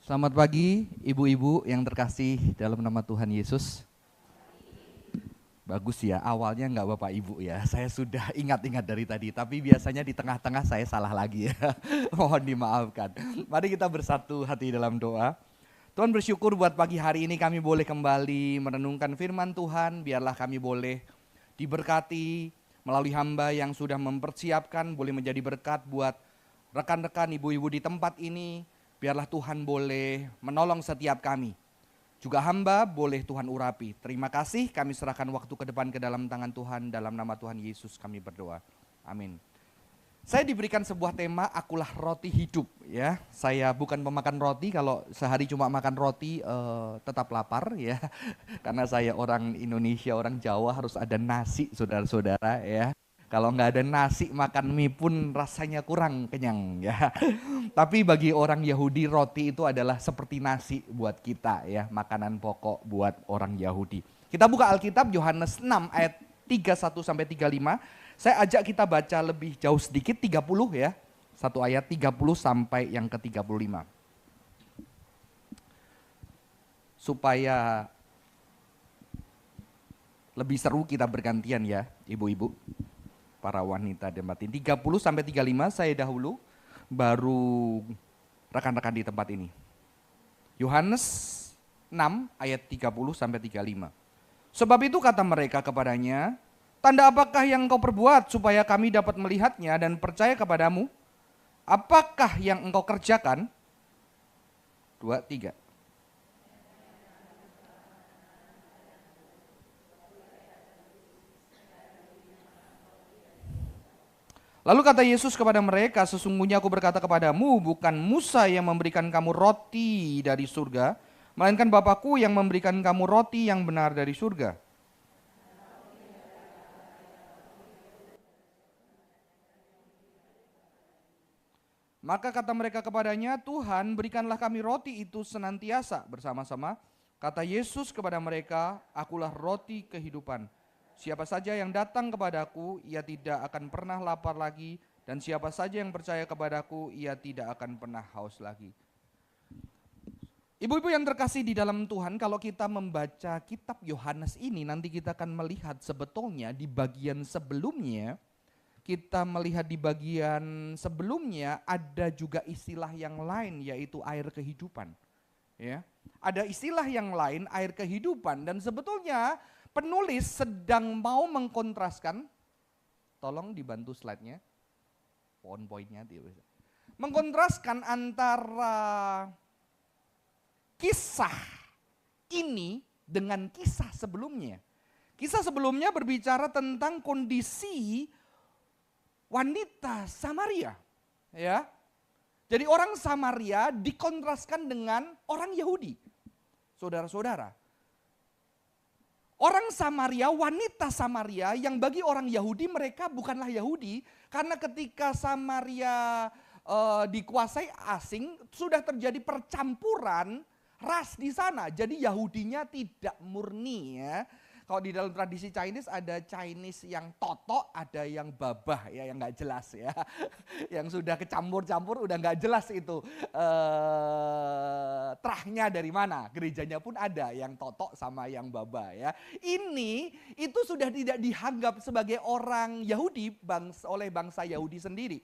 Selamat pagi ibu-ibu yang terkasih dalam nama Tuhan Yesus. Bagus ya, awalnya nggak Bapak Ibu ya, saya sudah ingat-ingat dari tadi, tapi biasanya di tengah-tengah saya salah lagi ya, mohon dimaafkan. Mari kita bersatu hati dalam doa. Tuhan bersyukur buat pagi hari ini kami boleh kembali merenungkan firman Tuhan, biarlah kami boleh diberkati melalui hamba yang sudah mempersiapkan, boleh menjadi berkat buat rekan-rekan ibu-ibu di tempat ini. Biarlah Tuhan boleh menolong setiap kami. Juga hamba boleh Tuhan urapi. Terima kasih, kami serahkan waktu ke depan ke dalam tangan Tuhan. Dalam nama Tuhan Yesus kami berdoa. Amin. Saya diberikan sebuah tema, akulah roti hidup. Ya, saya bukan pemakan roti, kalau sehari cuma makan roti tetap lapar ya. Karena saya orang Indonesia, orang Jawa harus ada nasi saudara-saudara ya. Kalau nggak ada nasi, makan mie pun rasanya kurang kenyang ya. Tapi bagi orang Yahudi, roti itu adalah seperti nasi buat kita ya, makanan pokok buat orang Yahudi. Kita buka Alkitab Yohanes 6 ayat 31 sampai 35. Saya ajak kita baca lebih jauh sedikit, 30 ya. Satu ayat 30 sampai yang ke-35. Supaya lebih seru kita bergantian ya, ibu-ibu. Para wanita dan batin. 30 sampai 35 saya dahulu, baru rekan-rekan di tempat ini. Yohanes 6 ayat 30 sampai 35. Sebab itu kata mereka kepadanya, tanda apakah yang engkau perbuat supaya kami dapat melihatnya dan percaya kepadamu? Apakah yang engkau kerjakan? 2, 3. Lalu kata Yesus kepada mereka, sesungguhnya aku berkata kepadamu, bukan Musa yang memberikan kamu roti dari surga, melainkan Bapakku yang memberikan kamu roti yang benar dari surga. Maka kata mereka kepadanya, Tuhan berikanlah kami roti itu senantiasa bersama-sama. Kata Yesus kepada mereka, akulah roti kehidupan. Siapa saja yang datang kepadaku, ia tidak akan pernah lapar lagi. Dan siapa saja yang percaya kepadaku, ia tidak akan pernah haus lagi. Ibu-ibu yang terkasih di dalam Tuhan, kalau kita membaca kitab Yohanes ini, nanti kita akan melihat sebetulnya di bagian sebelumnya, kita melihat di bagian sebelumnya ada juga istilah yang lain, yaitu air kehidupan. Ya, ada istilah yang lain, air kehidupan, dan sebetulnya penulis sedang mau mengkontraskan, tolong dibantu slide-nya, PowerPoint-nya, mengkontraskan antara kisah ini dengan kisah sebelumnya. Kisah sebelumnya berbicara tentang kondisi wanita Samaria, ya. Jadi orang Samaria dikontraskan dengan orang Yahudi, saudara-saudara. Orang Samaria, wanita Samaria yang bagi orang Yahudi mereka bukanlah Yahudi. Karena ketika Samaria dikuasai asing, sudah terjadi percampuran ras di sana. Jadi Yahudinya tidak murni ya. Kalau di dalam tradisi Chinese ada Chinese yang totok, ada yang babah ya, yang nggak jelas ya. Yang sudah kecampur-campur udah nggak jelas itu terahnya dari mana. Gerejanya pun ada yang totok sama yang babah ya. Ini itu sudah tidak dianggap sebagai orang Yahudi oleh bangsa Yahudi sendiri.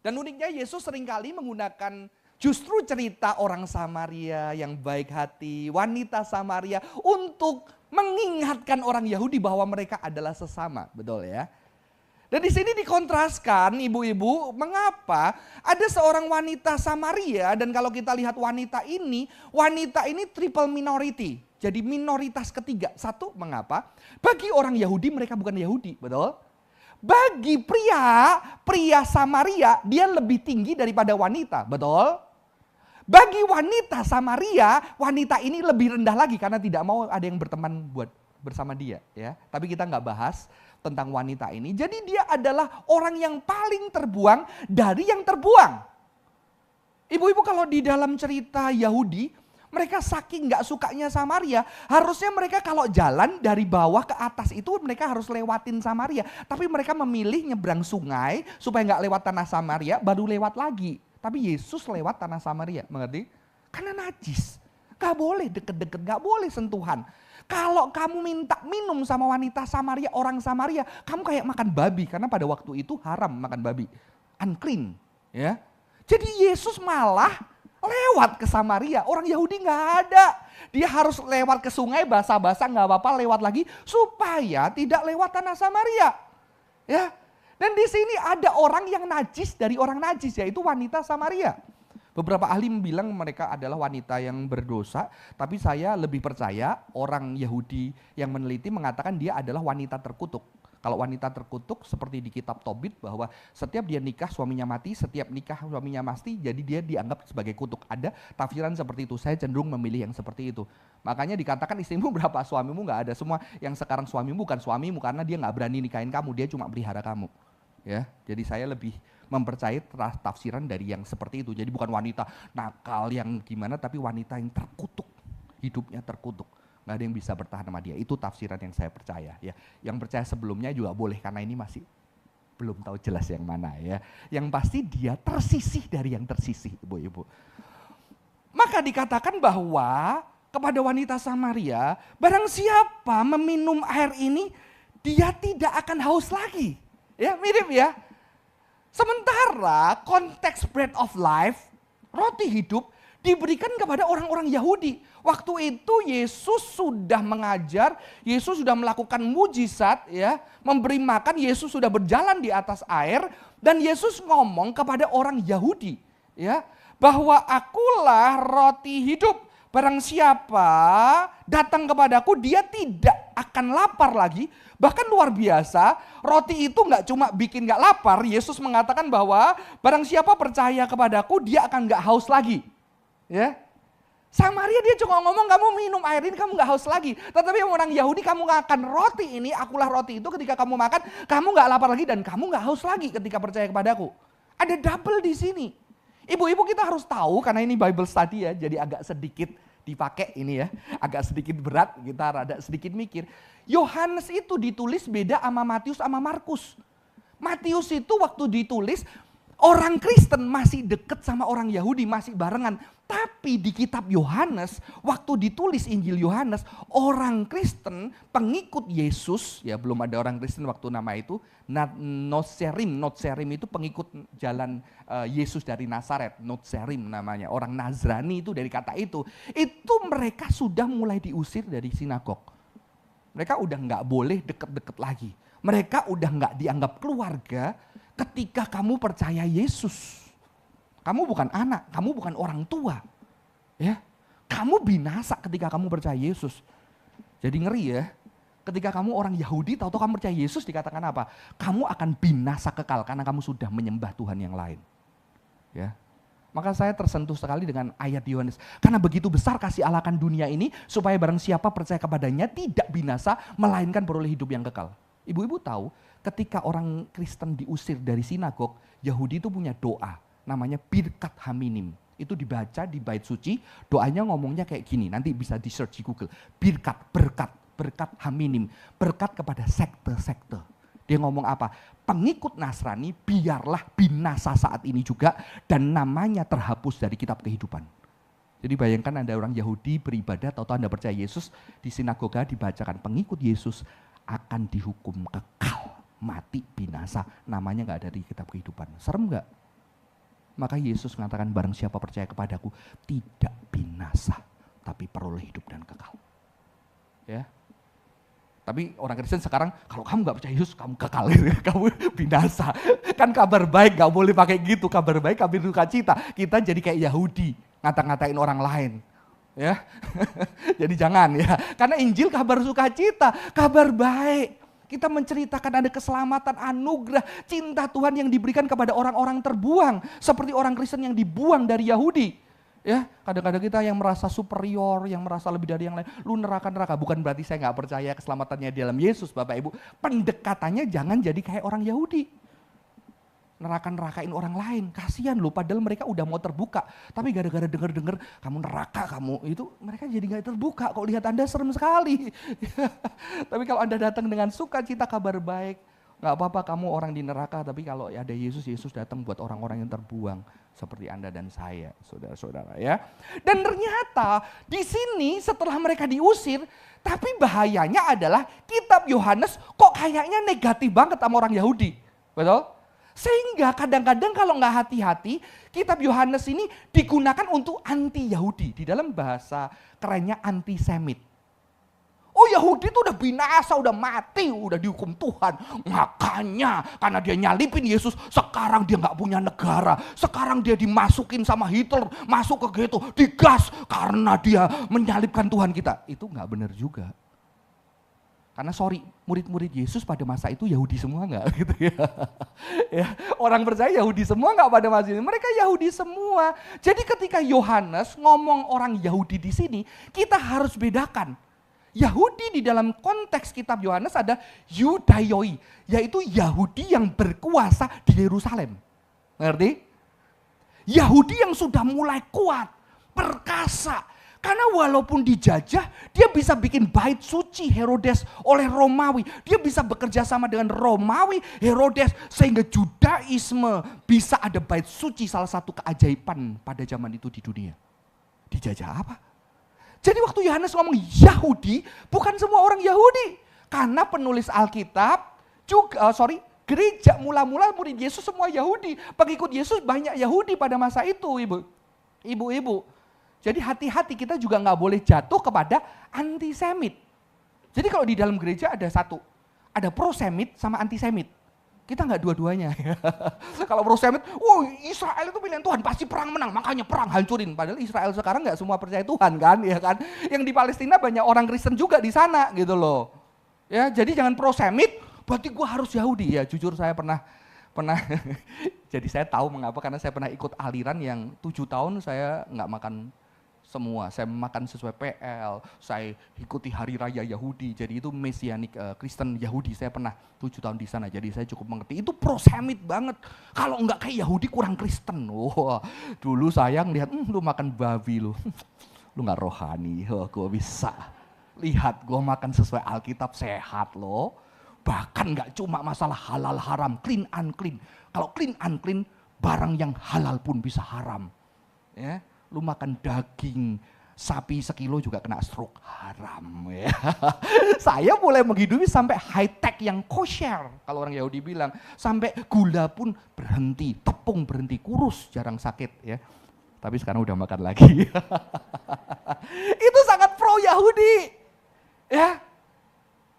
Dan uniknya Yesus seringkali menggunakan justru cerita orang Samaria yang baik hati, wanita Samaria untuk mengingatkan orang Yahudi bahwa mereka adalah sesama, betul ya. Dan di sini dikontraskan ibu-ibu, mengapa ada seorang wanita Samaria, dan kalau kita lihat wanita ini triple minority. Jadi minoritas ketiga. Satu, mengapa? Bagi orang Yahudi mereka bukan Yahudi, betul? Bagi pria Samaria dia lebih tinggi daripada wanita, betul? Bagi wanita Samaria, wanita ini lebih rendah lagi karena tidak mau ada yang berteman bersama dia ya. Tapi kita nggak bahas tentang wanita ini. Jadi dia adalah orang yang paling terbuang dari yang terbuang. Ibu-ibu kalau di dalam cerita Yahudi, mereka saking nggak sukanya Samaria, harusnya mereka kalau jalan dari bawah ke atas itu mereka harus lewatin Samaria. Tapi mereka memilih nyebrang sungai supaya nggak lewat tanah Samaria, baru lewat lagi. Tapi Yesus lewat tanah Samaria, mengerti? Karena najis. Gak boleh deket-deket, gak boleh sentuhan. Kalau kamu minta minum sama wanita Samaria, orang Samaria, kamu kayak makan babi. Karena pada waktu itu haram makan babi. Unclean. Ya. Jadi Yesus malah lewat ke Samaria. Orang Yahudi gak ada. Dia harus lewat ke sungai, basah-basah gak apa-apa, lewat lagi. Supaya tidak lewat tanah Samaria. Ya. Dan di sini ada orang yang najis dari orang najis, yaitu wanita Samaria. Beberapa ahli bilang mereka adalah wanita yang berdosa, tapi saya lebih percaya orang Yahudi yang meneliti mengatakan dia adalah wanita terkutuk. Kalau wanita terkutuk seperti di kitab Tobit bahwa setiap dia nikah suaminya mati, setiap nikah suaminya mati, jadi dia dianggap sebagai kutuk. Ada tafsiran seperti itu, saya cenderung memilih yang seperti itu. Makanya dikatakan istrimu berapa, suamimu nggak ada. Semua yang sekarang suamimu bukan suamimu karena dia nggak berani nikahin kamu, dia cuma pelihara kamu. Ya, jadi saya lebih mempercayai tafsiran dari yang seperti itu. Jadi bukan wanita nakal yang gimana, tapi wanita yang terkutuk, hidupnya terkutuk. Nggak ada yang bisa bertahan sama dia. Itu tafsiran yang saya percaya. Ya, yang percaya sebelumnya juga boleh karena ini masih belum tahu jelas yang mana ya. Yang pasti dia tersisih dari yang tersisih, ibu-ibu. Maka dikatakan bahwa kepada wanita Samaria, barang siapa meminum air ini, dia tidak akan haus lagi. Ya, mirip ya. Sementara konteks bread of life, roti hidup, diberikan kepada orang-orang Yahudi. Waktu itu Yesus sudah mengajar, Yesus sudah melakukan mujizat, ya, memberi makan, Yesus sudah berjalan di atas air, dan Yesus ngomong kepada orang Yahudi, ya, bahwa akulah roti hidup. Barang siapa datang kepadaku, dia tidak akan lapar lagi. Bahkan luar biasa, roti itu nggak cuma bikin nggak lapar. Yesus mengatakan bahwa barang siapa percaya kepadaku, dia akan nggak haus lagi. Ya, Samaria dia cuma ngomong kamu minum air ini kamu nggak haus lagi. Tetapi orang Yahudi kamu makan roti ini, akulah roti itu. Ketika kamu makan, kamu nggak lapar lagi dan kamu nggak haus lagi ketika percaya kepadaku. Ada double di sini. Ibu-ibu kita harus tahu karena ini Bible study ya, jadi agak sedikit dipakai ini ya, agak sedikit berat, kita rada sedikit mikir. Yohanes itu ditulis beda sama Matius sama Markus. Matius itu waktu ditulis orang Kristen masih deket sama orang Yahudi, masih barengan. Tapi di kitab Yohanes, waktu ditulis Injil Yohanes, orang Kristen, pengikut Yesus, ya belum ada orang Kristen waktu nama itu, Notserim itu pengikut jalan Yesus dari Nazaret, Notserim namanya, orang Nazrani itu dari kata itu mereka sudah mulai diusir dari sinagog. Mereka udah nggak boleh deket-deket lagi. Mereka udah nggak dianggap keluarga ketika kamu percaya Yesus. Kamu bukan anak, kamu bukan orang tua. Ya, kamu binasa ketika kamu percaya Yesus. Jadi ngeri ya. Ketika kamu orang Yahudi, tahu-tahu kamu percaya Yesus dikatakan apa? Kamu akan binasa kekal karena kamu sudah menyembah Tuhan yang lain. Ya. Maka saya tersentuh sekali dengan ayat Yohanes. Karena begitu besar kasih Allah akan dunia ini, supaya barang siapa percaya kepadanya tidak binasa, melainkan beroleh hidup yang kekal. Ibu-ibu tahu, ketika orang Kristen diusir dari sinagog, Yahudi itu punya doa, namanya Birkat Haminim. Itu dibaca di bait suci, doanya ngomongnya kayak gini, nanti bisa di search di Google. Berkat Haminim, berkat kepada sekte-sekte. Dia ngomong apa? Pengikut Nasrani biarlah binasa saat ini juga dan namanya terhapus dari kitab kehidupan. Jadi bayangkan Anda orang Yahudi beribadah, tahu-tahu Anda percaya Yesus, di sinagoga dibacakan pengikut Yesus akan dihukum kekal, mati, binasa, namanya nggak ada di kitab kehidupan. Serem nggak? Maka Yesus mengatakan barang siapa percaya kepadaku tidak binasa, tapi peroleh hidup dan kekal. Ya. Tapi orang Kristen sekarang kalau kamu nggak percaya Yesus kamu kekal, kamu binasa. Kan kabar baik nggak boleh pakai gitu, kabar baik kabar sukacita. Kita jadi kayak Yahudi, ngata-ngatain orang lain. Ya, jadi jangan ya. Karena Injil kabar sukacita, kabar baik. Kita menceritakan ada keselamatan, anugerah, cinta Tuhan yang diberikan kepada orang-orang terbuang. Seperti orang Kristen yang dibuang dari Yahudi. Ya, kadang-kadang kita yang merasa superior, yang merasa lebih dari yang lain. Lu neraka-neraka, bukan berarti saya gak percaya keselamatannya di dalam Yesus Bapak Ibu. Pendekatannya jangan jadi kayak orang Yahudi. Neraka-nerakain orang lain, kasihan loh, padahal mereka udah mau terbuka. Tapi gara-gara denger-denger kamu neraka kamu, itu mereka jadi gak terbuka. Kok lihat Anda serem sekali. Tapi kalau Anda datang dengan sukacita kabar baik, Nggak apa-apa kamu orang di neraka, tapi kalau ada Yesus, Yesus datang buat orang-orang yang terbuang seperti Anda dan saya, saudara-saudara ya. Dan ternyata di sini setelah mereka diusir, tapi bahayanya adalah kitab Yohanes kok kayaknya negatif banget sama orang Yahudi. Betul? Sehingga kadang-kadang kalau nggak hati-hati, kitab Yohanes ini digunakan untuk anti-Yahudi. Di dalam bahasa kerennya antisemit. Oh Yahudi itu udah binasa, udah mati, udah dihukum Tuhan. Makanya karena dia nyalipin Yesus, sekarang dia nggak punya negara. Sekarang dia dimasukin sama Hitler, masuk ke ghetto, digas karena dia menyalipkan Tuhan kita. Itu nggak benar juga. Karena sorry, murid-murid Yesus pada masa itu Yahudi semua nggak gitu ya. Ya, orang percaya Yahudi semua nggak pada masa itu. Mereka Yahudi semua. Jadi ketika Yohanes ngomong orang Yahudi di sini, kita harus bedakan. Yahudi di dalam konteks kitab Yohanes ada Yudaioi, yaitu Yahudi yang berkuasa di Yerusalem. Ngerti? Yahudi yang sudah mulai kuat, perkasa. Karena walaupun dijajah, dia bisa bikin bait suci Herodes oleh Romawi. Dia bisa bekerja sama dengan Romawi, Herodes, sehingga Judaisme bisa ada bait suci, salah satu keajaiban pada zaman itu di dunia. Dijajah apa? Jadi waktu Yohanes ngomong Yahudi, bukan semua orang Yahudi. Karena penulis Alkitab, gereja mula-mula murid Yesus semua Yahudi. Pengikut Yesus banyak Yahudi pada masa itu, ibu-ibu. Jadi hati-hati, kita juga nggak boleh jatuh kepada antisemit. Jadi kalau di dalam gereja ada satu, ada prosemit sama antisemit. Kita nggak dua-duanya. Kalau prosemit, Israel itu pilihan Tuhan, pasti perang menang, makanya perang hancurin. Padahal Israel sekarang nggak semua percaya Tuhan kan, ya kan? Yang di Palestina banyak orang Kristen juga di sana gitu loh. Ya, jadi jangan prosemit, berarti gue harus Yahudi. Ya jujur saya pernah jadi saya tahu mengapa, karena saya pernah ikut aliran yang 7 tahun saya nggak makan semua, saya makan sesuai PL, saya ikuti hari raya Yahudi, jadi itu mesianik Kristen Yahudi, saya pernah 7 tahun di sana, jadi saya cukup mengerti, itu prosemit banget, kalau enggak kayak Yahudi kurang Kristen. Dulu saya ngelihat, lu makan babi lu nggak rohani, gue bisa, lihat gue makan sesuai Alkitab sehat loh, bahkan nggak cuma masalah halal haram, clean unclean, kalau clean unclean, barang yang halal pun bisa haram, ya. Lu makan daging sapi sekilo juga kena stroke, haram ya. Saya mulai menghidupi sampai high tech yang kosher, kalau orang Yahudi bilang, sampai gula pun berhenti, tepung berhenti, kurus, jarang sakit ya. Tapi sekarang udah makan lagi. Itu sangat pro Yahudi. Ya.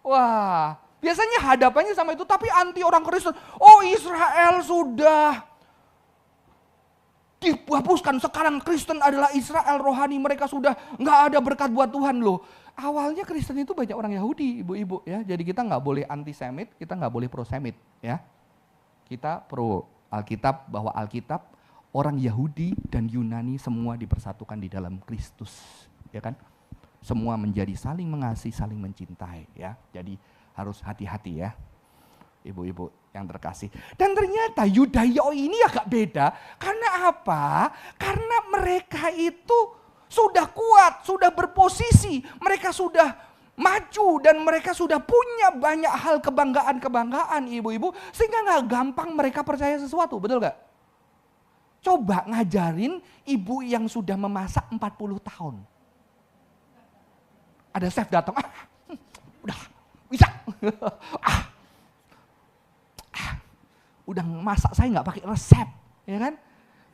Wah, biasanya hadapannya sama itu, tapi anti orang Kristen. Oh, Israel sudah dihapuskan, sekarang Kristen adalah Israel rohani, mereka sudah nggak ada berkat buat Tuhan loh. Awalnya Kristen itu banyak orang Yahudi, ibu-ibu ya. Jadi kita nggak boleh antisemit, kita nggak boleh prosemit ya. Kita pro Alkitab, bahwa Alkitab orang Yahudi dan Yunani semua dipersatukan di dalam Kristus, ya kan? Semua menjadi saling mengasihi, saling mencintai ya. Jadi harus hati-hati ya, ibu-ibu yang terkasih. Dan ternyata Yudaioi ini agak beda. Karena apa? Karena mereka itu sudah kuat, sudah berposisi, mereka sudah maju dan mereka sudah punya banyak hal kebanggaan-kebanggaan, ibu-ibu, sehingga nggak gampang mereka percaya sesuatu, betul nggak? Coba ngajarin ibu yang sudah memasak 40 tahun. Ada chef datang, udah bisa. Udah masak, saya nggak pakai resep, ya kan?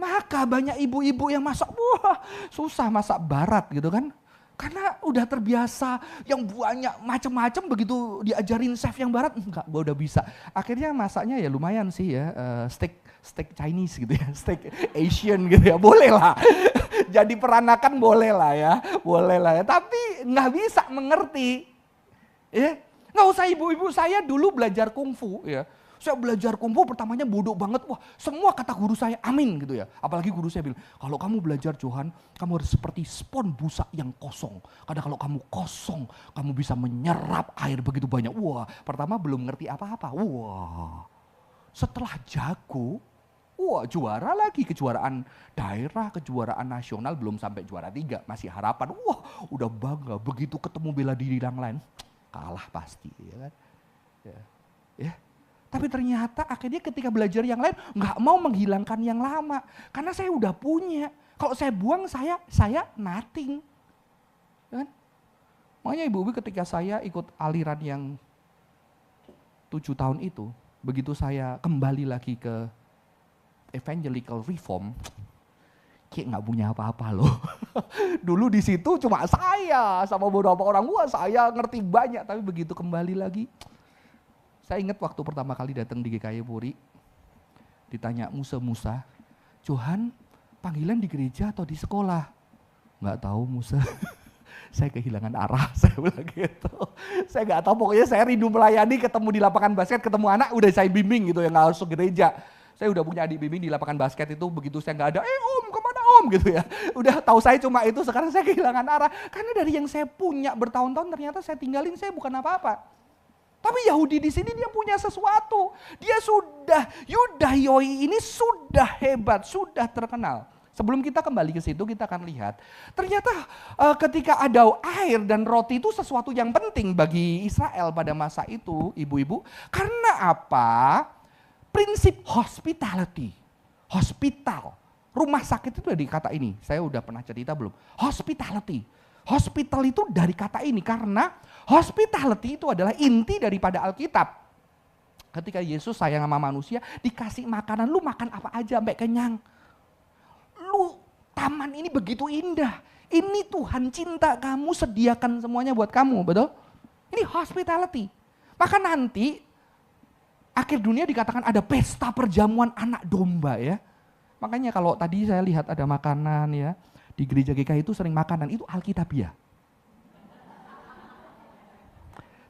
Maka banyak ibu-ibu yang masak, wah susah masak barat gitu kan? Karena udah terbiasa yang banyak macam-macam, begitu diajarin chef yang barat, enggak, udah bisa. Akhirnya masaknya ya lumayan sih ya, steak Chinese gitu ya, steak Asian gitu ya, boleh lah. Jadi peranakan boleh lah ya, tapi nggak bisa mengerti. Ya, nggak usah ibu-ibu, saya dulu belajar kungfu ya. Saya belajar kungfu pertamanya bodoh banget. Wah, semua kata guru saya amin gitu ya. Apalagi guru saya bilang, kalau kamu belajar Johan, kamu harus seperti spons busa yang kosong. Karena kalau kamu kosong, kamu bisa menyerap air begitu banyak. Wah, pertama belum ngerti apa-apa. Wah, setelah jago, wah juara lagi, kejuaraan daerah, kejuaraan nasional, belum sampai juara 3, masih harapan. Wah, udah bangga. Begitu ketemu bela diri yang lain, kalah pasti, ya kan? Ya. Tapi ternyata akhirnya ketika belajar yang lain, nggak mau menghilangkan yang lama. Karena saya udah punya. Kalau saya buang, saya nothing. Kan? Makanya ibu-ibu ketika saya ikut aliran yang 7 tahun itu, begitu saya kembali lagi ke evangelical reform, kayak nggak punya apa-apa loh. Dulu di situ cuma saya sama beberapa orang, saya ngerti banyak, tapi begitu kembali lagi, saya ingat waktu pertama kali datang di GKI Puri, ditanya Musa, Johan panggilan di gereja atau di sekolah? Nggak tahu Musa, saya kehilangan arah, saya bilang gitu. Saya nggak tahu, pokoknya saya rindu melayani, ketemu di lapangan basket, ketemu anak, udah saya bimbing gitu, yang nggak harus ke gereja. Saya udah punya adik bimbing di lapangan basket itu, begitu saya nggak ada, om kemana om gitu ya. Udah tahu saya cuma itu, sekarang saya kehilangan arah. Karena dari yang saya punya bertahun-tahun ternyata saya tinggalin, saya bukan apa-apa. Tapi Yahudi di sini dia punya sesuatu. Dia sudah, Yudayoi ini sudah hebat, sudah terkenal. Sebelum kita kembali ke situ, kita akan lihat. Ternyata ketika ada air dan roti itu sesuatu yang penting bagi Israel pada masa itu, ibu-ibu. Karena apa? Prinsip hospitality. Hospital. Rumah sakit itu dari kata ini. Saya udah pernah cerita belum? Hospitality. Hospital itu dari kata ini karena hospitality itu adalah inti daripada Alkitab. Ketika Yesus sayang sama manusia, dikasih makanan, lu makan apa aja sampai kenyang. Lu taman ini begitu indah. Ini Tuhan cinta kamu, sediakan semuanya buat kamu, betul? Ini hospitality. Maka nanti akhir dunia dikatakan ada pesta perjamuan anak domba ya. Makanya kalau tadi saya lihat ada makanan ya. Di gereja GKI itu sering makanan, itu Alkitabiah.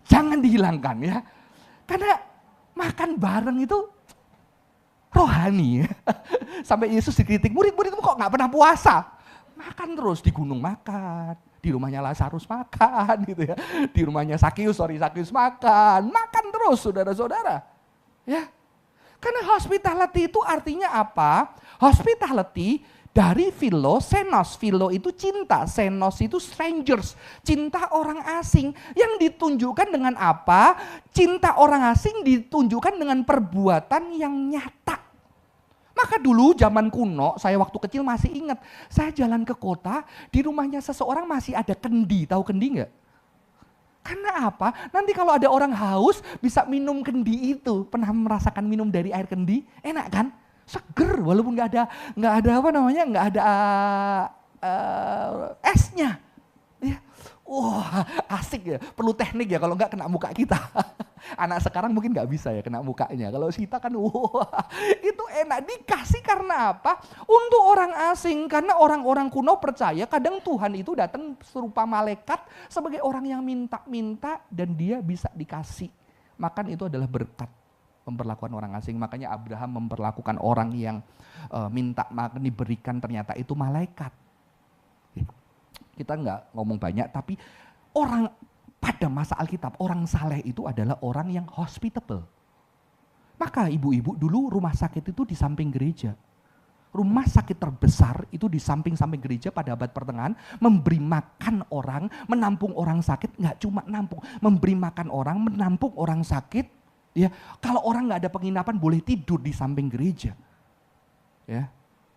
Jangan dihilangkan ya. Karena makan bareng itu rohani ya. Sampai Yesus dikritik, murid-murid itu kok gak pernah puasa. Makan terus, di gunung makan, di rumahnya Lazarus makan gitu ya. Di rumahnya Sakius makan terus saudara-saudara. Ya. Karena hospitality itu artinya apa? Hospitality dari philo, senos. Philo itu cinta, senos itu strangers. Cinta orang asing. Yang ditunjukkan dengan apa? Cinta orang asing ditunjukkan dengan perbuatan yang nyata. Maka dulu zaman kuno, saya waktu kecil masih ingat. Saya jalan ke kota, di rumahnya seseorang masih ada kendi. Tahu kendi enggak? Karena apa? Nanti kalau ada orang haus bisa minum kendi itu. Pernah merasakan minum dari air kendi? Enak kan? Seger walaupun nggak ada esnya. Ya. Wah, asik ya. Perlu teknik ya kalau nggak kena muka kita. Anak sekarang mungkin nggak bisa ya kena mukanya. Kalau kita kan wah, itu enak dikasih karena apa? Untuk orang asing, karena orang-orang kuno percaya kadang Tuhan itu datang serupa malaikat sebagai orang yang minta-minta dan dia bisa dikasih. Makan itu adalah berkat. Memperlakukan orang asing, makanya Abraham memperlakukan orang yang minta makan diberikan ternyata itu malaikat. Kita nggak ngomong banyak, tapi orang pada masa Alkitab, orang saleh itu adalah orang yang hospitable. Maka ibu-ibu dulu rumah sakit itu di samping gereja. Rumah sakit terbesar itu di samping-samping gereja pada abad pertengahan, memberi makan orang, menampung orang sakit, nggak cuma nampung, memberi makan orang, menampung orang sakit. Ya, kalau orang nggak ada penginapan boleh tidur di samping gereja. Ya,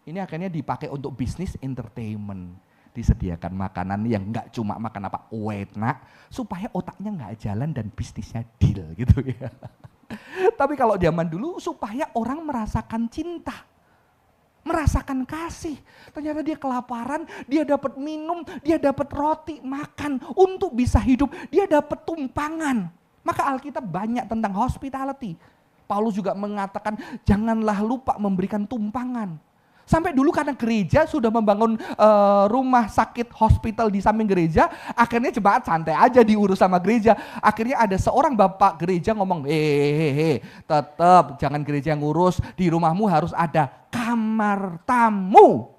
ini akhirnya dipakai untuk bisnis entertainment, disediakan makanan yang nggak cuma makan apa enak, supaya otaknya nggak jalan dan bisnisnya deal gitu ya. Tapi kalau zaman dulu supaya orang merasakan cinta, merasakan kasih. Ternyata dia kelaparan, dia dapat minum, dia dapat roti makan untuk bisa hidup, dia dapat tumpangan. Maka Alkitab banyak tentang hospitality. Paulus juga mengatakan janganlah lupa memberikan tumpangan. Sampai dulu karena gereja sudah membangun rumah sakit hospital di samping gereja, akhirnya jemaat santai aja diurus sama gereja. Akhirnya ada seorang bapak gereja ngomong, tetap jangan gereja yang ngurus, di rumahmu harus ada kamar tamu.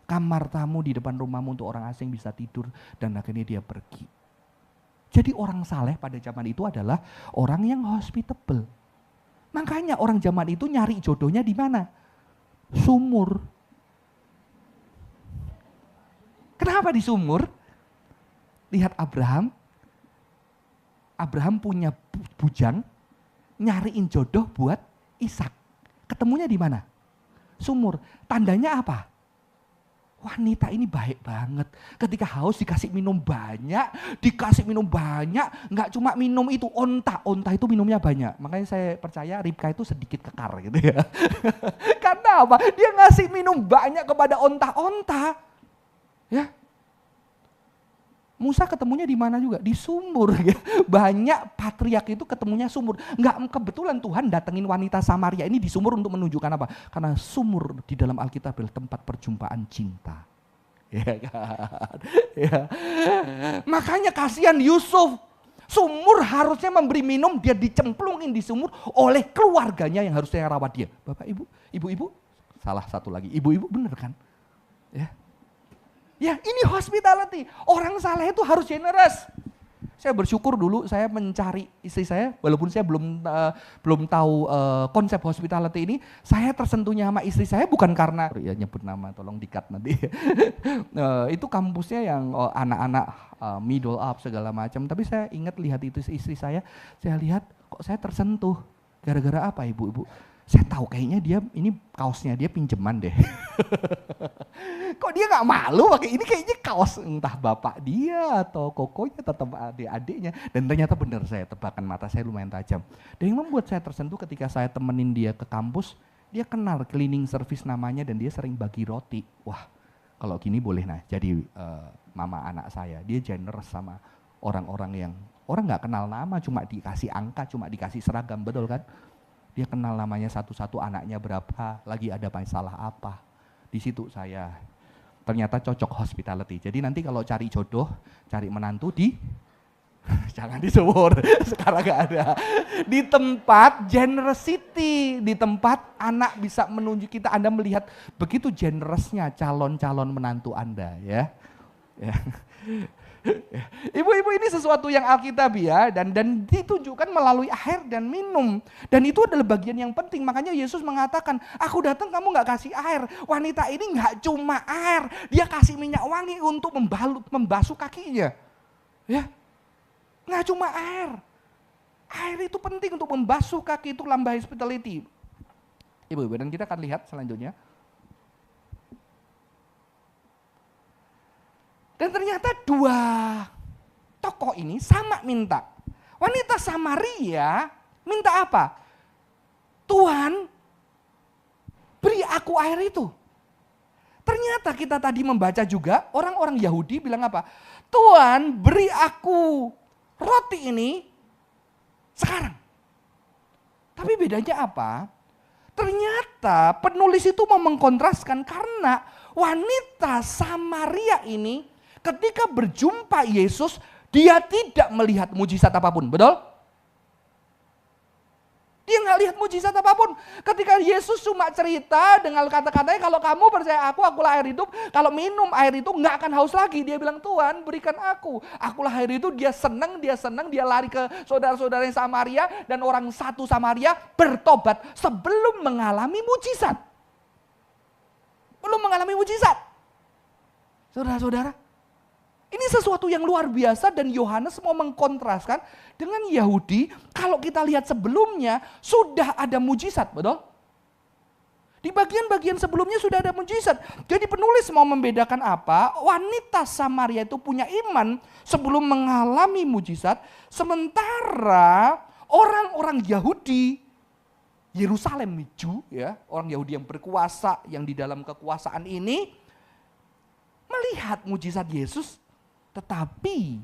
Kamar tamu di depan rumahmu untuk orang asing bisa tidur, dan akhirnya dia pergi. Jadi orang saleh pada zaman itu adalah orang yang hospitable. Makanya orang zaman itu nyari jodohnya di mana? Sumur. Kenapa di sumur? Lihat Abraham. Abraham punya bujang, nyariin jodoh buat Ishak. Ketemunya di mana? Sumur. Tandanya apa? Wanita ini baik banget. Ketika haus dikasih minum banyak, nggak cuma minum itu, onta itu minumnya banyak. Makanya saya percaya Ribka itu sedikit kekar gitu ya. Karena apa? Dia ngasih minum banyak kepada onta-onta. Ya. Musa ketemunya di mana juga? Di sumur. Ya. Banyak patriark itu ketemunya sumur. Enggak kebetulan Tuhan datengin wanita Samaria ini di sumur untuk menunjukkan apa? Karena sumur di dalam Alkitab adalah tempat perjumpaan cinta. Ya kan? Ya. Makanya kasihan Yusuf. Sumur harusnya memberi minum, dia dicemplungin di sumur oleh keluarganya yang harusnya rawat dia. Bapak, ibu, salah satu lagi. Ibu-ibu bener kan? Ya. Ya ini hospitality, orang saleh itu harus generous. Saya bersyukur dulu saya mencari istri saya, walaupun saya belum tahu konsep hospitality ini, saya tersentuhnya sama istri saya bukan karena, ya nyebut nama tolong di-cut nanti. Itu kampusnya yang anak-anak middle up segala macam, tapi saya ingat lihat itu istri saya lihat kok saya tersentuh, gara-gara apa ibu-ibu? Saya tahu kayaknya dia ini kaosnya dia pinjeman deh. Kok dia nggak malu pakai ini, kayaknya kaos entah bapak dia atau kokonya tetap adik-adiknya. Dan ternyata benar, saya tebakan mata saya lumayan tajam. Dan yang membuat saya tersentuh ketika saya temenin dia ke kampus, dia kenal cleaning service namanya dan dia sering bagi roti. Wah kalau gini boleh nah jadi mama anak saya. Dia generous sama orang-orang yang orang nggak kenal nama, cuma dikasih angka, cuma dikasih seragam, betul kan? Dia kenal namanya satu-satu, anaknya berapa, lagi ada masalah apa. Di situ saya ternyata cocok hospitality. Jadi nanti kalau cari jodoh, cari menantu jangan di sumur, sekarang gak ada. Di tempat generosity, di tempat anak bisa menunjuk kita, Anda melihat begitu generousnya calon-calon menantu Anda ya. Ibu-ibu ini sesuatu yang alkitabiah dan ditunjukkan melalui air dan minum. Dan itu adalah bagian yang penting. Makanya Yesus mengatakan, aku datang kamu gak kasih air. Wanita ini gak cuma air, dia kasih minyak wangi untuk membasuh kakinya. Ya, gak cuma air. Air itu penting untuk membasuh kaki, itu lambah hospitality. Ibu-ibu, dan kita akan lihat selanjutnya. Dan ternyata dua tokoh ini sama minta. Wanita Samaria minta apa? Tuhan, beri aku air itu. Ternyata kita tadi membaca juga orang-orang Yahudi bilang apa? Tuhan, beri aku roti ini sekarang. Tapi bedanya apa? Ternyata penulis itu mau mengkontraskan karena wanita Samaria ini ketika berjumpa Yesus, dia tidak melihat mujizat apapun, betul? Dia nggak lihat mujizat apapun. Ketika Yesus cuma cerita dengan kata-katanya, kalau kamu percaya akulah air hidup, kalau minum air itu nggak akan haus lagi. Dia bilang, Tuhan berikan akulah air itu. Dia senang, dia lari ke saudara-saudara yang Samaria, dan orang satu Samaria bertobat sebelum mengalami mujizat. Belum mengalami mujizat. Saudara-saudara, ini sesuatu yang luar biasa dan Yohanes mau mengkontraskan dengan Yahudi. Kalau kita lihat sebelumnya sudah ada mujizat, betul? Di bagian-bagian sebelumnya sudah ada mujizat. Jadi penulis mau membedakan apa? Wanita Samaria itu punya iman sebelum mengalami mujizat. Sementara orang-orang Yahudi, Yerusalem, Jew, ya, orang Yahudi yang berkuasa, yang di dalam kekuasaan ini, melihat mujizat Yesus, tetapi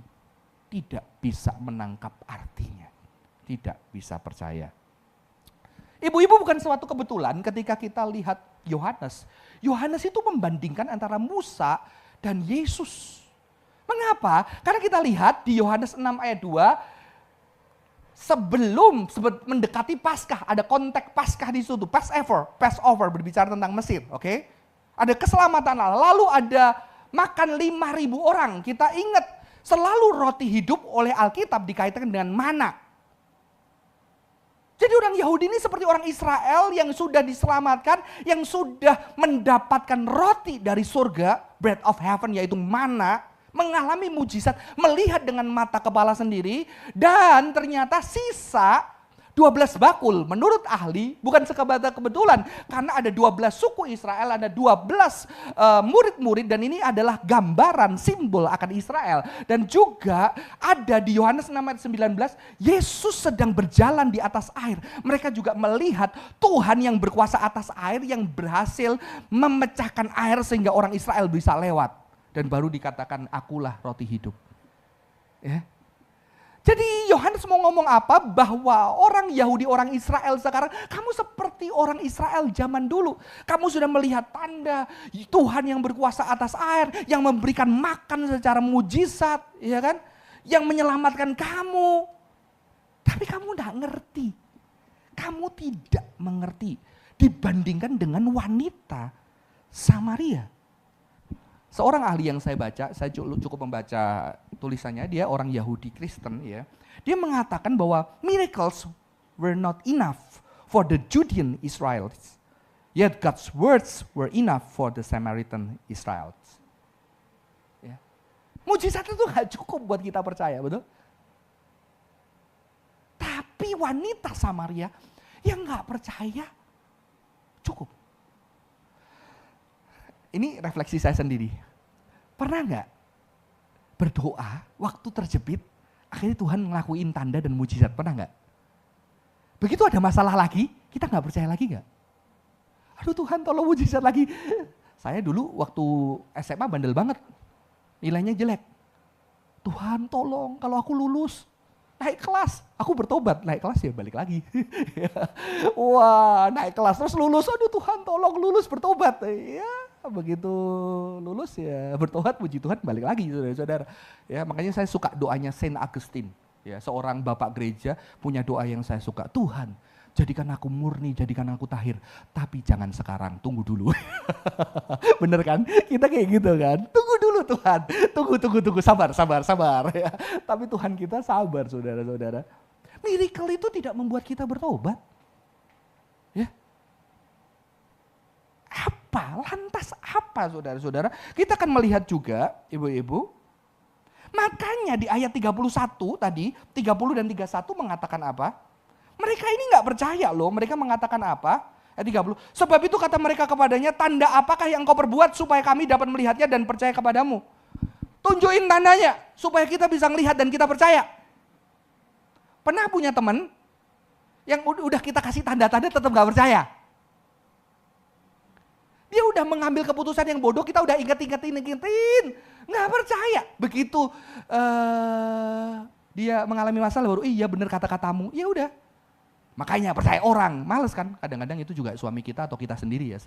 tidak bisa menangkap artinya, tidak bisa percaya. Ibu-ibu, bukan suatu kebetulan ketika kita lihat Yohanes. Yohanes itu membandingkan antara Musa dan Yesus. Mengapa? Karena kita lihat di Yohanes 6 ayat 2, sebelum mendekati Paskah, ada konteks Paskah di situ, Passover berbicara tentang Mesir, oke? Ada keselamatan Allah, lalu ada makan 5.000 orang. Kita ingat selalu roti hidup oleh Alkitab dikaitkan dengan mana. Jadi orang Yahudi ini seperti orang Israel yang sudah diselamatkan, yang sudah mendapatkan roti dari surga, bread of heaven yaitu mana, mengalami mujizat, melihat dengan mata kepala sendiri, dan ternyata sisa 12 bakul menurut ahli bukan sekadar kebetulan, karena ada 12 suku Israel, ada 12 murid-murid, dan ini adalah gambaran simbol akan Israel. Dan juga ada di Yohanes 6 ayat 19, Yesus sedang berjalan di atas air. Mereka juga melihat Tuhan yang berkuasa atas air yang berhasil memecahkan air sehingga orang Israel bisa lewat. Dan baru dikatakan, akulah roti hidup. Ya. Jadi Yohanes mau ngomong apa? Bahwa orang Yahudi, orang Israel sekarang, kamu seperti orang Israel zaman dulu. Kamu sudah melihat tanda Tuhan yang berkuasa atas air, yang memberikan makan secara mujizat, ya kan? Yang menyelamatkan kamu. Tapi kamu tidak ngerti. Kamu tidak mengerti dibandingkan dengan wanita Samaria. Seorang ahli yang saya baca, saya cukup membaca tulisannya, dia orang Yahudi Kristen ya. Dia mengatakan bahwa miracles were not enough for the Judean Israelites. Yet God's words were enough for the Samaritan Israelites. Ya. Mujizat itu gak cukup buat kita percaya, betul? Tapi wanita Samaria yang gak percaya cukup. Ini refleksi saya sendiri. Pernah nggak berdoa waktu terjepit, akhirnya Tuhan ngelakuin tanda dan mujizat, pernah nggak? Begitu ada masalah lagi, kita nggak percaya lagi nggak? Aduh Tuhan tolong mujizat lagi. Saya dulu waktu SMA bandel banget, nilainya jelek. Tuhan tolong kalau aku lulus, naik kelas, aku bertobat, naik kelas ya balik lagi. Wah naik kelas terus lulus, aduh Tuhan tolong lulus bertobat. Ya begitu lulus ya bertobat, puji Tuhan balik lagi saudara-saudara. Ya makanya saya suka doanya Saint Augustine. Ya seorang bapak gereja punya doa yang saya suka. Tuhan jadikan aku murni, jadikan aku tahir. Tapi jangan sekarang, tunggu dulu. Bener kan? Kita kayak gitu kan. Tunggu dulu Tuhan. Tunggu. Sabar. Ya. Tapi Tuhan kita sabar saudara-saudara. Miracle itu tidak membuat kita bertobat. Ya. Lantas apa saudara-saudara? Kita akan melihat juga ibu-ibu. Makanya di ayat 31 tadi, 30 dan 31 mengatakan apa? Mereka ini gak percaya loh, mereka mengatakan apa? Ayat 30, sebab itu kata mereka kepadanya, tanda apakah yang kau perbuat supaya kami dapat melihatnya dan percaya kepadamu? Tunjukin tandanya, supaya kita bisa melihat dan kita percaya. Pernah punya teman yang udah kita kasih tanda-tanda tetap gak percaya? Dia udah mengambil keputusan yang bodoh, kita udah ingetin, nggak percaya. Begitu dia mengalami masalah baru, iya bener kata-katamu, ya udah. Makanya percaya orang, males kan? Kadang-kadang itu juga suami kita atau kita sendiri ya.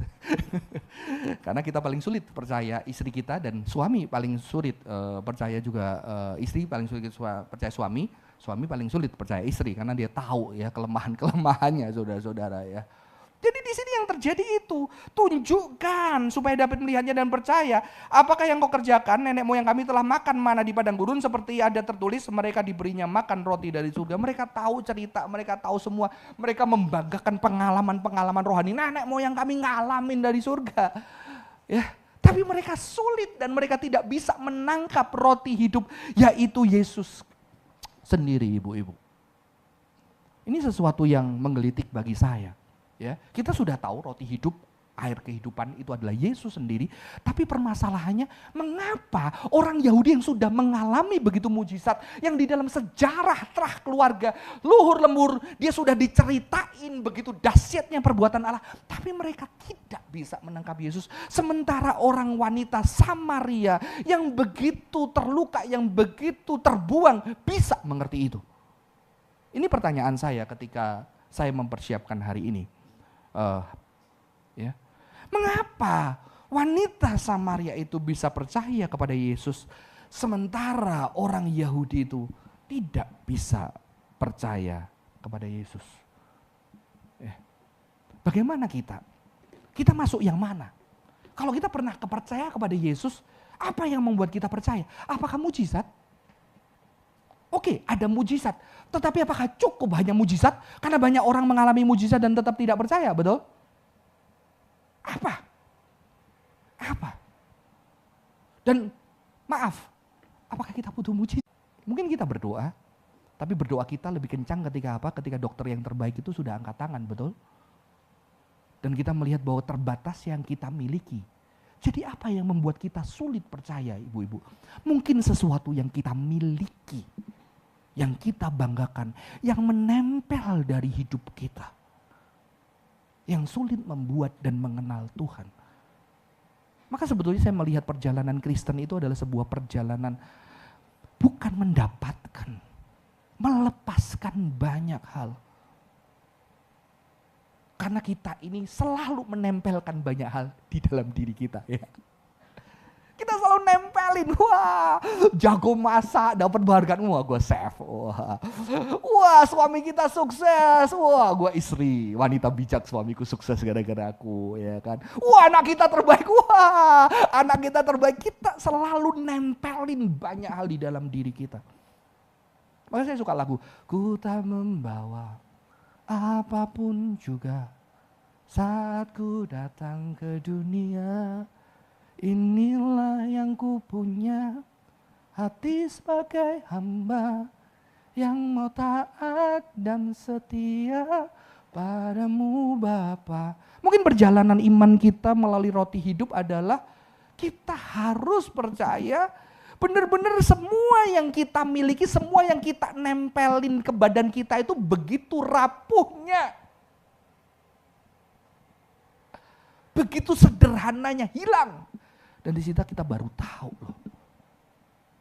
Karena kita paling sulit percaya istri kita dan suami paling sulit percaya juga istri paling sulit percaya suami paling sulit percaya istri karena dia tahu ya kelemahannya saudara-saudara ya. Jadi di sini yang terjadi itu, tunjukkan supaya dapat melihatnya dan percaya. Apakah yang kau kerjakan, nenek moyang kami telah makan mana di padang gurun seperti ada tertulis, mereka diberinya makan roti dari surga. Mereka tahu cerita, mereka tahu semua. Mereka membanggakan pengalaman-pengalaman rohani. Nenek moyang kami ngalamin dari surga. Ya, tapi mereka sulit dan mereka tidak bisa menangkap roti hidup, yaitu Yesus sendiri ibu-ibu. Ini sesuatu yang menggelitik bagi saya. Ya, kita sudah tahu roti hidup, air kehidupan itu adalah Yesus sendiri. Tapi permasalahannya mengapa orang Yahudi yang sudah mengalami begitu mujizat, yang di dalam sejarah terah keluarga, luhur lemur, dia sudah diceritain begitu dahsyatnya perbuatan Allah. Tapi mereka tidak bisa menangkap Yesus. Sementara orang wanita Samaria yang begitu terluka, yang begitu terbuang, bisa mengerti itu. Ini pertanyaan saya ketika saya mempersiapkan hari ini. Ya. Mengapa wanita Samaria itu bisa percaya kepada Yesus sementara orang Yahudi itu tidak bisa percaya kepada Yesus? Bagaimana kita? Kita masuk yang mana? Kalau kita pernah percaya kepada Yesus, apa yang membuat kita percaya? Apakah mujizat? Oke, ada mujizat. Tetapi apakah cukup hanya mujizat? Karena banyak orang mengalami mujizat dan tetap tidak percaya, betul? Apa? Dan maaf, apakah kita butuh mujizat? Mungkin kita berdoa, Tapi berdoa kita lebih kencang ketika apa? Ketika dokter yang terbaik itu sudah angkat tangan, betul? Dan kita melihat bahwa terbatas yang kita miliki. Jadi apa yang membuat kita sulit percaya, ibu-ibu? Mungkin sesuatu yang kita miliki, yang kita banggakan, yang menempel dari hidup kita. Yang sulit membuat dan mengenal Tuhan. Maka sebetulnya saya melihat perjalanan Kristen itu adalah sebuah perjalanan bukan mendapatkan, melepaskan banyak hal. Karena kita ini selalu menempelkan banyak hal di dalam diri kita. Ya. Kita selalu nempelin, wah jago masak, dapat penghargaan, wah gue chef. Wah suami kita sukses, wah gue istri, wanita bijak suamiku sukses gara-gara aku. Ya kan. Wah anak kita terbaik, wah anak kita terbaik. Kita selalu nempelin banyak hal di dalam diri kita. Makanya saya suka lagu, ku tak membawa apapun juga saat ku datang ke dunia, inilah yang ku punya, hati sebagai hamba yang mau taat dan setia padamu Bapa. Mungkin perjalanan iman kita melalui roti hidup adalah kita harus percaya benar-benar semua yang kita miliki, semua yang kita nempelin ke badan kita itu begitu rapuhnya. Begitu sederhananya hilang. Dan di situ kita baru tahu loh.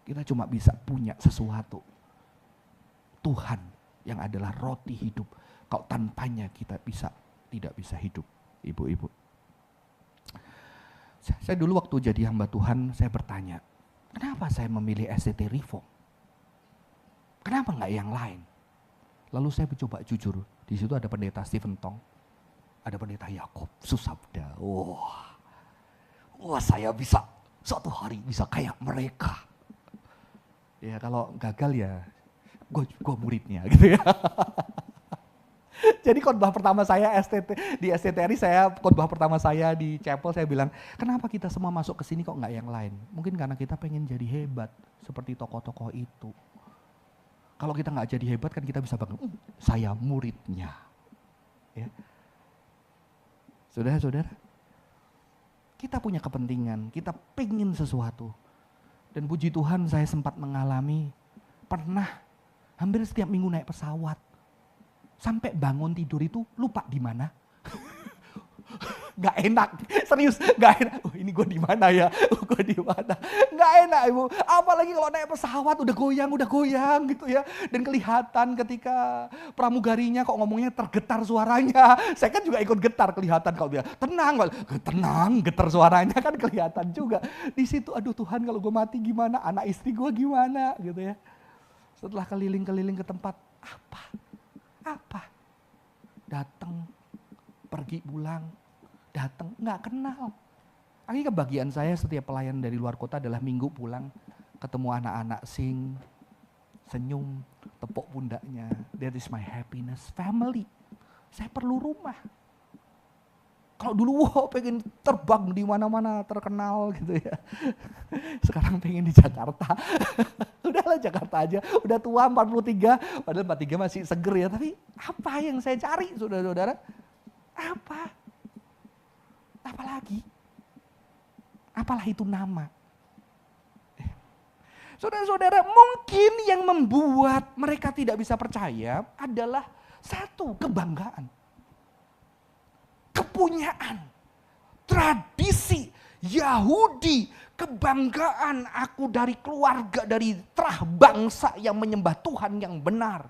Kita cuma bisa punya sesuatu. Tuhan yang adalah roti hidup. Kalau tanpanya kita tidak bisa hidup, ibu-ibu. Saya dulu waktu jadi hamba Tuhan, saya bertanya, kenapa saya memilih SCT Reform? Kenapa enggak yang lain? Lalu saya mencoba jujur, di situ ada pendeta Stephen Tong, ada pendeta Yakob Susabda. Wah saya bisa, suatu hari bisa kayak mereka. Ya kalau gagal ya, gue muridnya gitu ya. Jadi khotbah pertama saya di STTRI, khotbah pertama saya di chapel, saya bilang, kenapa kita semua masuk ke sini kok nggak yang lain? Mungkin karena kita pengen jadi hebat seperti tokoh-tokoh itu. Kalau kita nggak jadi hebat kan kita bisa bangga, saya muridnya. Ya. Saudara-saudara, kita punya kepentingan, kita pengen sesuatu. Dan puji Tuhan saya sempat mengalami, pernah hampir setiap minggu naik pesawat. Sampai bangun tidur itu lupa di mana. Gak enak, serius gak enak. Oh, ini gue di mana ya? Gue di mana? Gak enak ibu. Apalagi kalau naik pesawat udah goyang gitu ya. Dan kelihatan ketika pramugarinya kok ngomongnya tergetar suaranya. Saya kan juga ikut getar, kelihatan kalau dia tenang, getar suaranya kan kelihatan juga. Di situ aduh Tuhan kalau gue mati gimana? Anak istri gue gimana gitu ya. Setelah keliling-keliling ke tempat apa? Datang, pergi pulang, datang, nggak kenal. Akhirnya kebahagiaan saya setiap pelayan dari luar kota adalah minggu pulang, ketemu anak-anak senyum, tepuk pundaknya. That is my happiness, family. Saya perlu rumah. Kalau dulu pengen terbang di mana-mana terkenal gitu ya. Sekarang pengen di Jakarta. Udahlah Jakarta aja, udah tua 43, padahal 43 masih seger ya. Tapi apa yang saya cari saudara-saudara? Apa? Apalagi? Apalah itu nama? Saudara-saudara, mungkin yang membuat mereka tidak bisa percaya adalah satu, kebanggaan. Kepunyaan, tradisi, Yahudi, kebanggaan aku dari keluarga, dari terah bangsa yang menyembah Tuhan yang benar.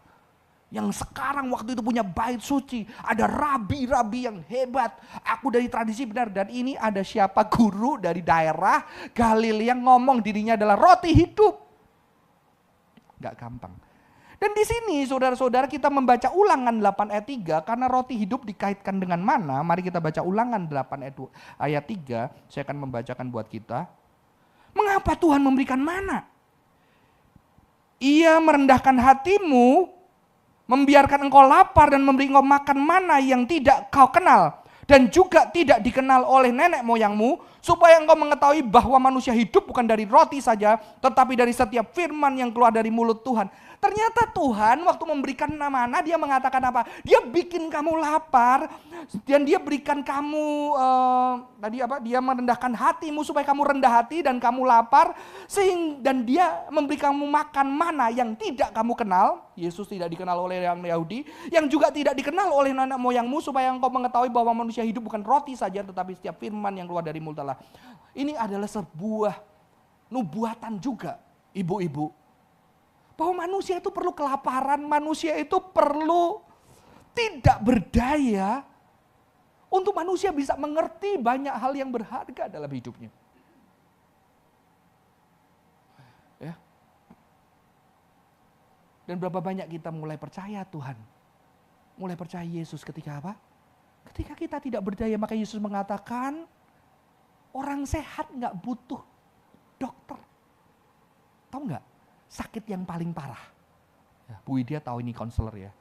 Yang sekarang waktu itu punya bait suci, ada rabi-rabi yang hebat. Aku dari tradisi benar dan ini ada siapa guru dari daerah Galilea yang ngomong dirinya adalah roti hidup. Gak gampang. Dan di sini saudara-saudara kita membaca Ulangan 8 ayat 3 karena roti hidup dikaitkan dengan mana? Mari kita baca Ulangan 8 ayat 3. Saya akan membacakan buat kita. Mengapa Tuhan memberikan mana? Ia merendahkan hatimu, membiarkan engkau lapar dan memberi engkau makan mana yang tidak kau kenal. dan juga tidak dikenal oleh nenek moyangmu, supaya engkau mengetahui bahwa manusia hidup bukan dari roti saja, tetapi dari setiap firman yang keluar dari mulut Tuhan. Ternyata Tuhan waktu memberikan mana, dia mengatakan apa? Dia bikin kamu lapar, dan dia berikan kamu, dia merendahkan hatimu supaya kamu rendah hati dan kamu lapar, dan dia memberi kamu makan mana yang tidak kamu kenal. Yesus tidak dikenal oleh yang Yahudi, yang juga tidak dikenal oleh nenek moyangmu, supaya engkau mengetahui bahwa manusia hidup bukan roti saja, tetapi setiap firman yang keluar dari mulut Allah. Ini adalah sebuah nubuatan juga, ibu-ibu. Bahwa manusia itu perlu kelaparan, manusia itu perlu tidak berdaya untuk manusia bisa mengerti banyak hal yang berharga dalam hidupnya. Ya. Dan berapa banyak kita mulai percaya Tuhan, mulai percaya Yesus ketika apa? Ketika kita tidak berdaya, maka Yesus mengatakan orang sehat nggak butuh dokter. Tahu nggak? Sakit yang paling parah. Ya, Bu Widya tahu ini konselor ya.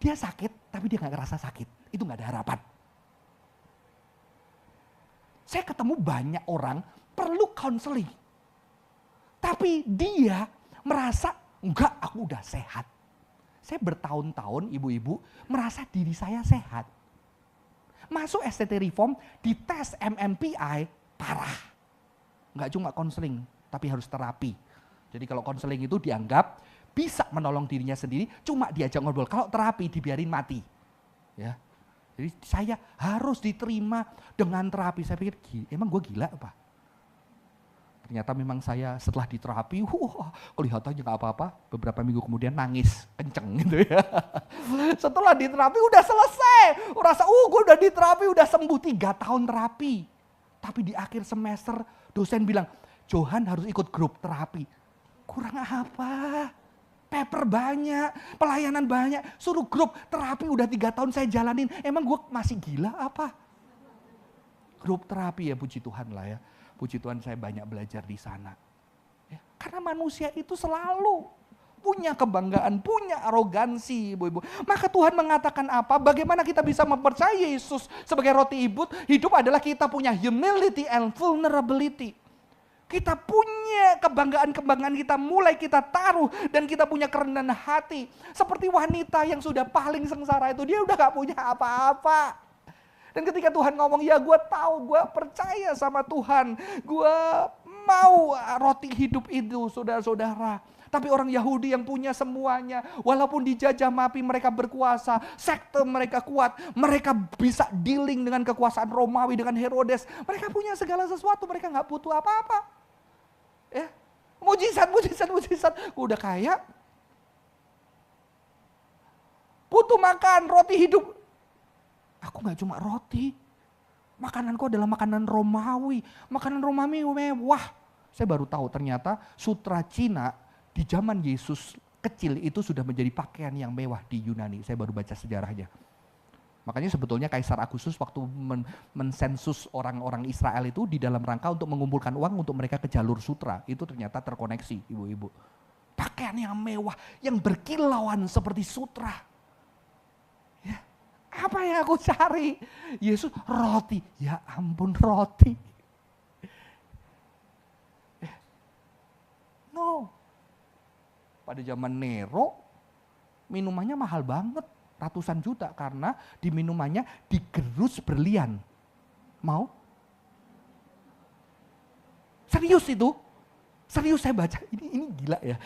Dia sakit tapi dia gak ngerasa sakit. Itu gak ada harapan. Saya ketemu banyak orang perlu konseling. Tapi dia merasa enggak, aku udah sehat. Saya bertahun-tahun ibu-ibu merasa diri saya sehat. Masuk STT Reform, dites MMPI parah. Enggak cuma konseling tapi harus terapi. Jadi kalau konseling itu dianggap bisa menolong dirinya sendiri, cuma diajak ngobrol. Kalau terapi dibiarin mati. Ya. Jadi saya harus diterima dengan terapi. Saya pikir, emang gue gila apa? Ternyata memang saya setelah diterapi, kelihatannya gak apa-apa. Beberapa minggu kemudian nangis, kenceng gitu ya. Setelah diterapi udah selesai. Rasa, gue udah diterapi, udah sembuh 3 tahun terapi. Tapi di akhir semester dosen bilang, Johan harus ikut grup terapi. Kurang apa? Paper banyak, pelayanan banyak, suruh grup terapi udah 3 tahun saya jalanin. Emang gue masih gila apa? Grup terapi ya, puji Tuhan lah ya. Puji Tuhan saya banyak belajar di sana. Ya, karena manusia itu selalu punya kebanggaan, punya arogansi, ibu-ibu. Maka Tuhan mengatakan apa? Bagaimana kita bisa mempercayai Yesus sebagai roti hidup adalah kita punya humility and vulnerability. Kita punya kebanggaan-kebanggaan kita mulai kita taruh dan kita punya kerendahan hati. Seperti wanita yang sudah paling sengsara itu, dia udah gak punya apa-apa. Dan ketika Tuhan ngomong, ya gue tahu, gue percaya sama Tuhan. Gue mau roti hidup itu, saudara-saudara. Tapi orang Yahudi yang punya semuanya, walaupun dijajah Mapi mereka berkuasa, sekte mereka kuat, mereka bisa dealing dengan kekuasaan Romawi, dengan Herodes. Mereka punya segala sesuatu, mereka gak butuh apa-apa. Ya, mujizat. Udah kaya. Butuh makan, roti hidup. Aku gak cuma roti. Makananku adalah makanan Romawi. Makanan Romawi mewah. Saya baru tahu ternyata sutra Cina di zaman Yesus kecil itu sudah menjadi pakaian yang mewah di Yunani. Saya baru baca sejarahnya. Makanya sebetulnya Kaisar Agustus waktu mensensus orang-orang Israel itu di dalam rangka untuk mengumpulkan uang untuk mereka ke jalur sutra. Itu ternyata terkoneksi, ibu-ibu. Pakaian yang mewah, yang berkilauan seperti sutra. Ya, apa yang aku cari? Yesus, roti. Ya ampun, roti. No. Pada zaman Nero, minumannya mahal banget. Ratusan juta karena di minumannya digerus berlian. Mau? Serius itu? Serius saya baca, ini gila ya.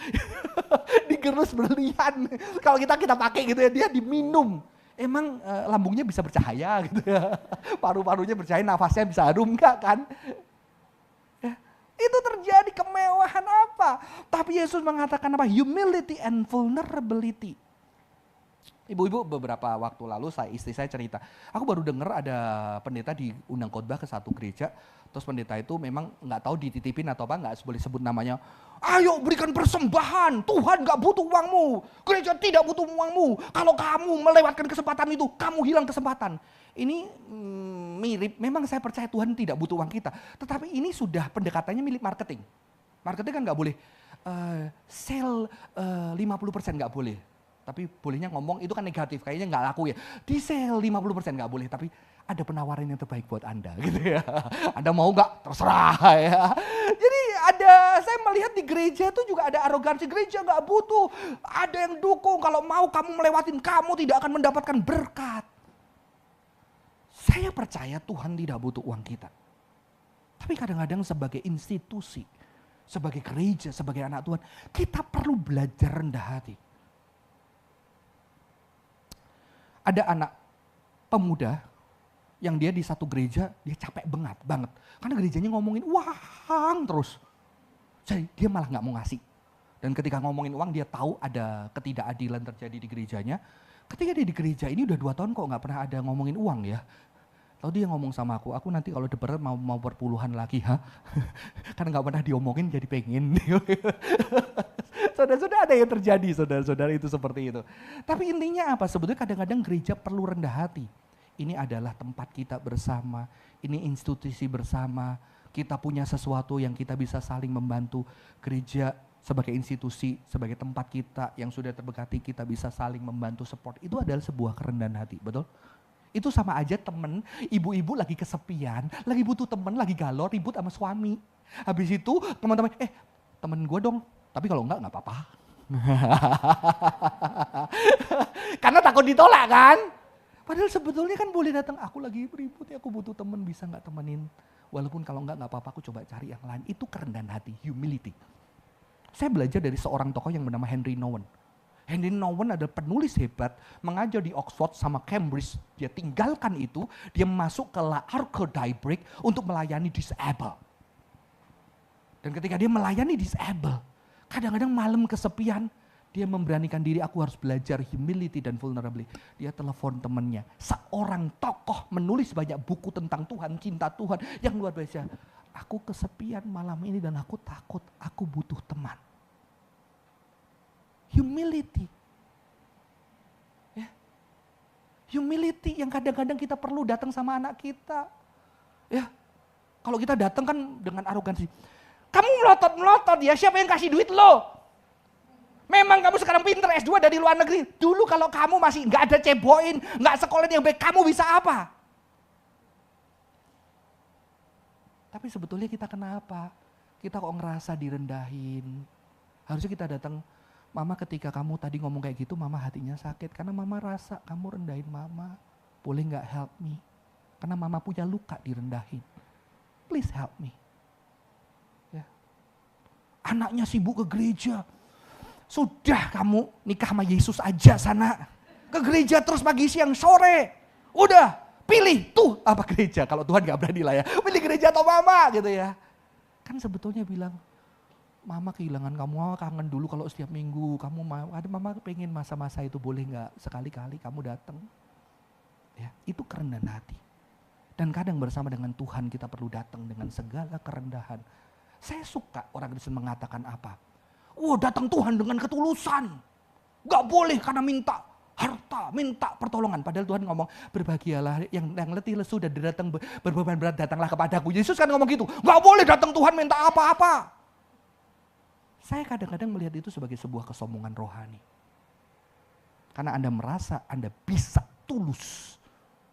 Digerus berlian. Kalau kita pakai gitu ya, dia diminum. Emang lambungnya bisa bercahaya gitu ya. Paru-parunya bercahaya, nafasnya bisa harum enggak kan? Ya, itu terjadi kemewahan apa? Tapi Yesus mengatakan apa? Humility and vulnerability. Ibu-ibu beberapa waktu lalu istri saya cerita, aku baru dengar ada pendeta diundang khotbah ke satu gereja, terus pendeta itu memang nggak tahu dititipin atau apa, nggak boleh sebut namanya. Ayo berikan persembahan, Tuhan nggak butuh uangmu, gereja tidak butuh uangmu. Kalau kamu melewatkan kesempatan itu, kamu hilang kesempatan. Ini mirip, memang saya percaya Tuhan tidak butuh uang kita, tetapi ini sudah pendekatannya milik marketing. Marketing kan nggak boleh sell 50% nggak boleh. Tapi bolehnya ngomong itu kan negatif, kayaknya nggak laku ya. Di sale 50% nggak boleh, tapi ada penawaran yang terbaik buat Anda gitu ya. Anda mau nggak? Terserah ya. Jadi saya melihat di gereja itu juga ada arogansi. Gereja nggak butuh, ada yang dukung. Kalau mau kamu melewatin, kamu tidak akan mendapatkan berkat. Saya percaya Tuhan tidak butuh uang kita. Tapi kadang-kadang sebagai institusi, sebagai gereja, sebagai anak Tuhan, kita perlu belajar rendah hati. Ada anak pemuda yang dia di satu gereja, dia capek banget. Karena gerejanya ngomongin uang terus. Jadi dia malah gak mau ngasih. Dan ketika ngomongin uang, dia tahu ada ketidakadilan terjadi di gerejanya. Ketika dia di gereja ini udah 2 tahun kok gak pernah ada ngomongin uang ya. Lalu dia ngomong sama aku nanti kalau debat mau perpuluhan lagi, ha? Karena gak pernah diomongin jadi pengen. Saudara-saudara ada yang terjadi, saudara-saudara itu seperti itu. Tapi intinya apa? Sebetulnya kadang-kadang gereja perlu rendah hati. Ini adalah tempat kita bersama, ini institusi bersama, kita punya sesuatu yang kita bisa saling membantu. Gereja sebagai institusi, sebagai tempat kita yang sudah terberkati, kita bisa saling membantu support. Itu adalah sebuah kerendahan hati, betul? Itu sama aja temen, ibu-ibu lagi kesepian, lagi butuh temen, lagi galau, ribut sama suami. Habis itu teman-teman, temen gue dong, tapi kalau enggak apa-apa. Karena takut ditolak kan? Padahal sebetulnya kan boleh datang, aku lagi ribut ya, aku butuh temen, bisa gak temenin? Walaupun kalau enggak apa-apa, aku coba cari yang lain. Itu kerendahan hati, humility. Saya belajar dari seorang tokoh yang bernama Henry Nouwen. Henry Nouwen adalah penulis hebat, mengajar di Oxford sama Cambridge. Dia tinggalkan itu, dia masuk ke La Arche-Diebrich untuk melayani disable. Dan ketika dia melayani disable, kadang-kadang malam kesepian, dia memberanikan diri, aku harus belajar humility dan vulnerability. Dia telepon temannya, seorang tokoh menulis banyak buku tentang Tuhan, cinta Tuhan yang luar biasa. Aku kesepian malam ini dan aku takut, aku butuh teman. Humility. Ya. Humility yang kadang-kadang kita perlu datang sama anak kita. Ya. Kalau kita datang kan dengan arogansi. Kamu melotot-melotot ya, siapa yang kasih duit lo? Memang kamu sekarang pinter S2 dari luar negeri. Dulu kalau kamu masih nggak ada ceboin, nggak sekolah yang baik, kamu bisa apa? Tapi sebetulnya kita kenapa? Kita kok ngerasa direndahin. Harusnya kita datang, mama ketika kamu tadi ngomong kayak gitu, mama hatinya sakit. Karena mama rasa kamu rendahin mama. Boleh nggak help me? Karena mama punya luka direndahin. Please help me. Ya. Anaknya sibuk ke gereja. Sudah kamu nikah sama Yesus aja sana. Ke gereja terus pagi siang sore. Udah pilih tuh apa gereja. Kalau Tuhan gak berani lah ya. Pilih gereja atau mama gitu ya. Kan sebetulnya bilang, mama kehilangan kamu, mama kangen dulu kalau setiap minggu. Kamu mau, ada mama pengen masa-masa itu boleh gak sekali-kali kamu datang. Ya, itu kerendahan hati. Dan kadang bersama dengan Tuhan kita perlu datang dengan segala kerendahan. Saya suka orang Kristen mengatakan apa? Datang Tuhan dengan ketulusan. Gak boleh karena minta harta, minta pertolongan. Padahal Tuhan ngomong, berbahagialah yang letih lesu dan datang berbeban berat, datanglah kepadaku. Yesus kan ngomong gitu. Gak boleh datang Tuhan minta apa-apa. Saya kadang-kadang melihat itu sebagai sebuah kesombongan rohani. Karena Anda merasa Anda bisa tulus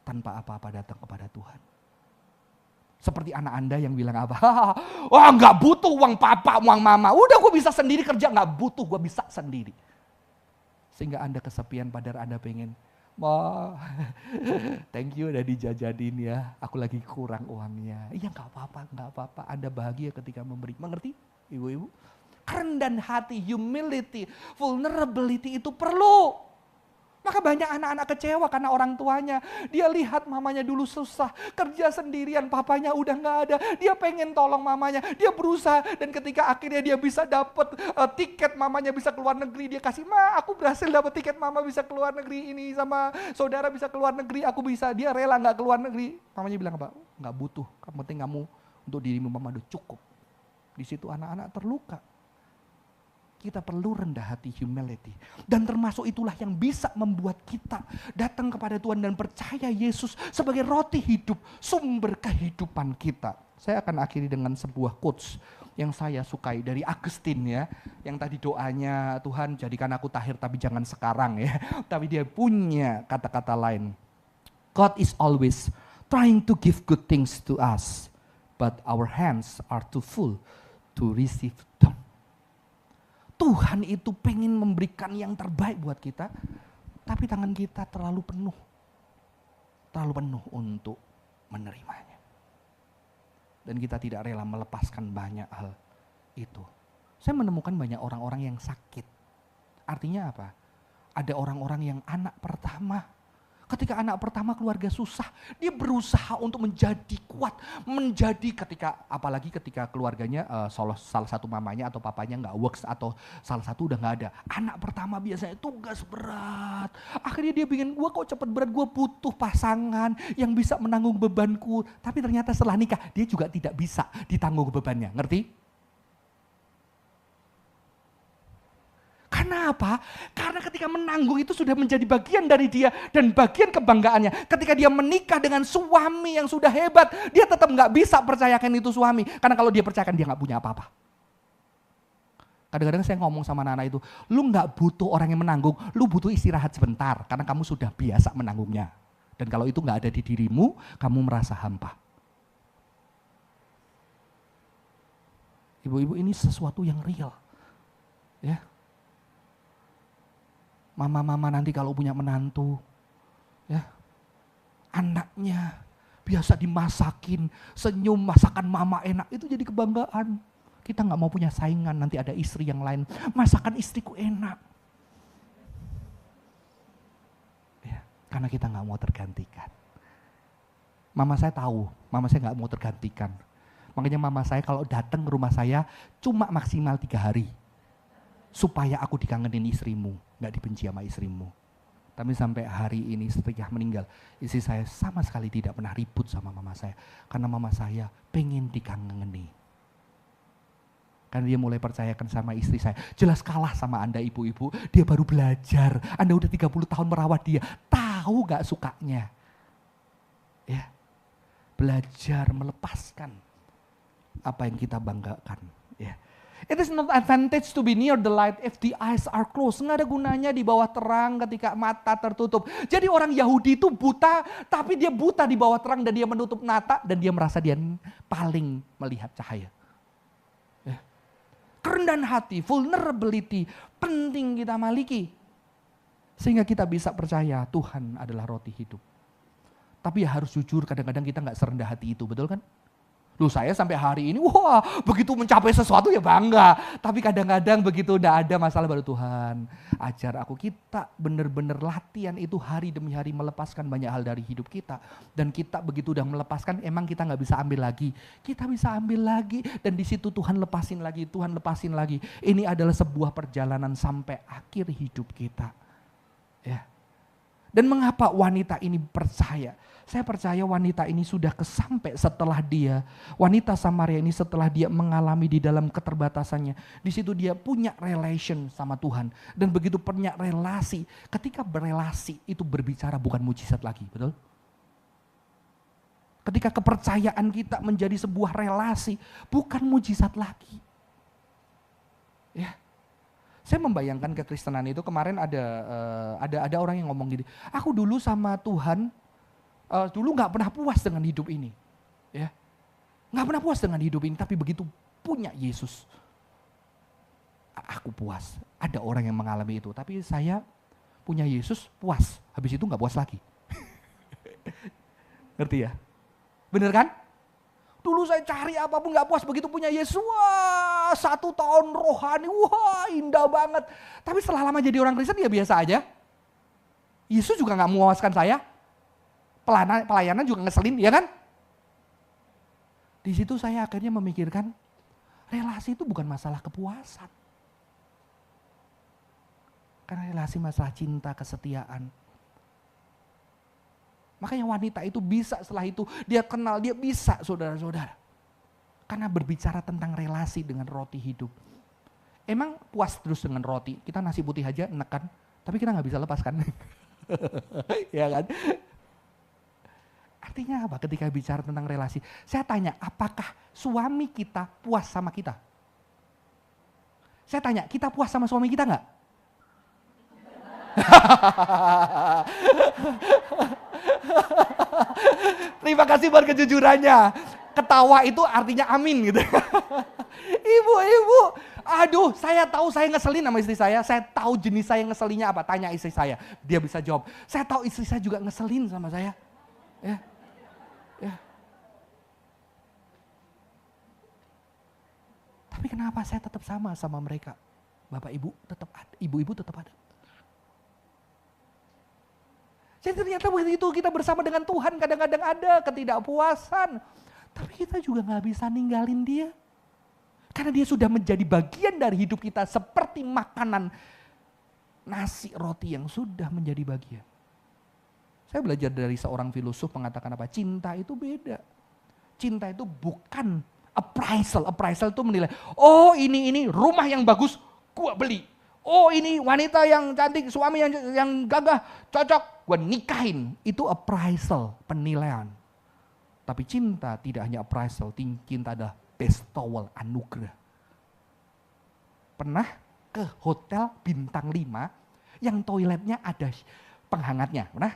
tanpa apa-apa datang kepada Tuhan. Seperti anak Anda yang bilang apa? Wah gak butuh uang papa, uang mama. Udah gue bisa sendiri kerja, gak butuh, gue bisa sendiri. Sehingga Anda kesepian padahal Anda pengen, wah thank you udah dijajanin ya, aku lagi kurang uangnya. Iya gak apa-apa. Anda bahagia ketika memberi. Mengerti ibu-ibu? Kerendahan hati, humility, vulnerability itu perlu. Maka banyak anak-anak kecewa karena orang tuanya. Dia lihat mamanya dulu susah, kerja sendirian, papanya udah gak ada. Dia pengen tolong mamanya, dia berusaha. Dan ketika akhirnya dia bisa dapat tiket mamanya bisa keluar negeri, dia kasih, ma aku berhasil dapat tiket mama bisa keluar negeri ini, sama saudara bisa keluar negeri, aku bisa. Dia rela gak keluar negeri. Mamanya bilang apa? Gak butuh, yang penting kamu untuk dirimu mama udah cukup. Di situ anak-anak terluka. Kita perlu rendah hati, humility. Dan termasuk itulah yang bisa membuat kita datang kepada Tuhan dan percaya Yesus sebagai roti hidup, sumber kehidupan kita. Saya akan akhiri dengan sebuah quotes yang saya sukai dari Agustin ya. Yang tadi doanya, Tuhan jadikan aku tahir tapi jangan sekarang ya. Tapi dia punya kata-kata lain. God is always trying to give good things to us, but our hands are too full to receive them. Tuhan itu pengen memberikan yang terbaik buat kita, tapi tangan kita terlalu penuh untuk menerimanya. Dan kita tidak rela melepaskan banyak hal itu. Saya menemukan banyak orang-orang yang sakit. Artinya apa? Ada orang-orang yang anak pertama. Ketika anak pertama keluarga susah, dia berusaha untuk menjadi kuat. Apalagi ketika keluarganya salah satu mamanya atau papanya nggak works atau salah satu udah nggak ada. Anak pertama biasanya tugas berat. Akhirnya dia bikin, gue kok cepet berat, gue butuh pasangan yang bisa menanggung bebanku. Tapi ternyata setelah nikah, dia juga tidak bisa ditanggung bebannya, ngerti? Karena apa? Karena ketika menanggung itu sudah menjadi bagian dari dia dan bagian kebanggaannya. Ketika dia menikah dengan suami yang sudah hebat, dia tetap nggak bisa percayakan itu suami. Karena kalau dia percayakan dia nggak punya apa-apa. Kadang-kadang saya ngomong sama anak itu, lu nggak butuh orang yang menanggung, lu butuh istirahat sebentar karena kamu sudah biasa menanggungnya. Dan kalau itu nggak ada di dirimu, kamu merasa hampa. Ibu-ibu, ini sesuatu yang real, ya. Mama-mama nanti kalau punya menantu, ya, anaknya biasa dimasakin, senyum, masakan mama enak, itu jadi kebanggaan. Kita nggak mau punya saingan, nanti ada istri yang lain, masakan istriku enak. Ya, karena kita nggak mau tergantikan. Mama saya tahu, mama saya nggak mau tergantikan. Makanya mama saya kalau datang ke rumah saya cuma maksimal 3 hari. Supaya aku dikangenin istrimu, gak dibenci sama istrimu. Tapi sampai hari ini setelah meninggal, istri saya sama sekali tidak pernah ribut sama mama saya. Karena mama saya pengen dikangeni. Karena dia mulai percayakan sama istri saya. Jelas kalah sama Anda ibu-ibu, dia baru belajar. Anda udah 30 tahun merawat dia, tahu gak sukanya. Ya, belajar melepaskan apa yang kita banggakan. Ya. It is not advantage to be near the light if the eyes are closed. Nggak ada gunanya di bawah terang ketika mata tertutup. Jadi orang Yahudi itu buta, tapi dia buta di bawah terang dan dia menutup mata dan dia merasa dia paling melihat cahaya. Ya. Kerendahan hati, vulnerability, penting kita miliki. Sehingga kita bisa percaya Tuhan adalah roti hidup. Tapi ya harus jujur, kadang-kadang kita nggak serendah hati itu, betul kan? Loh, saya sampai hari ini, wah begitu mencapai sesuatu ya bangga. Tapi kadang-kadang begitu udah ada masalah baru, Tuhan ajar aku. Kita benar-benar latihan itu hari demi hari melepaskan banyak hal dari hidup kita. Dan kita begitu udah melepaskan, emang kita gak bisa ambil lagi. Kita bisa ambil lagi dan di situ Tuhan lepasin lagi, Tuhan lepasin lagi. Ini adalah sebuah perjalanan sampai akhir hidup kita. Ya. Dan mengapa wanita ini percaya? Saya percaya wanita ini sudah kesampai setelah dia, wanita Samaria ini setelah dia mengalami di dalam keterbatasannya. Di situ dia punya relation sama Tuhan. Dan begitu punya relasi, ketika berelasi itu berbicara bukan mujizat lagi, betul? Ketika kepercayaan kita menjadi sebuah relasi, bukan mujizat lagi. Ya. Saya membayangkan kekristenan itu kemarin ada orang yang ngomong gini, aku dulu sama Tuhan, dulu nggak pernah puas dengan hidup ini, ya, nggak pernah puas dengan hidup ini. Tapi begitu punya Yesus, aku puas. Ada orang yang mengalami itu, tapi saya punya Yesus puas. Habis itu nggak puas lagi. Ngerti ya? Bener kan? Dulu saya cari apapun nggak puas, begitu punya Yesus, wah 1 tahun rohani, wah indah banget. Tapi setelah lama jadi orang Kristen ya biasa aja. Yesus juga nggak memuaskan saya. Pelayanan juga ngeselin, ya kan? Di situ saya akhirnya memikirkan, relasi itu bukan masalah kepuasan. Karena relasi masalah cinta, kesetiaan. Makanya wanita itu bisa setelah itu, dia kenal, dia bisa saudara-saudara. Karena berbicara tentang relasi dengan roti hidup. Emang puas terus dengan roti, kita nasi putih aja nekan, tapi kita gak bisa lepaskan. Ya kan? Artinya apa ketika bicara tentang relasi? Saya tanya, apakah suami kita puas sama kita? Saya tanya, kita puas sama suami kita enggak? Terima kasih buat kejujurannya. Ketawa itu artinya amin gitu. Ibu-ibu, aduh saya tahu saya ngeselin sama istri saya tahu jenis saya ngeselinnya apa, tanya istri saya, dia bisa jawab. Saya tahu istri saya juga ngeselin sama saya. Ya. Ya. Tapi kenapa saya tetap sama mereka? Bapak ibu tetap ada, ibu-ibu tetap ada. Jadi ternyata begitu kita bersama dengan Tuhan kadang-kadang ada ketidakpuasan. Tapi kita juga gak bisa ninggalin dia. Karena dia sudah menjadi bagian dari hidup kita seperti makanan nasi roti yang sudah menjadi bagian. Saya belajar dari seorang filosof mengatakan apa? Cinta itu beda. Cinta itu bukan appraisal. Appraisal itu menilai, oh ini rumah yang bagus, gua beli. Oh ini wanita yang cantik, suami yang gagah, cocok, gua nikahin. Itu appraisal, penilaian. Tapi cinta tidak hanya appraisal, cinta adalah bestowal, anugerah. Pernah ke hotel bintang 5 yang toiletnya ada penghangatnya? Pernah?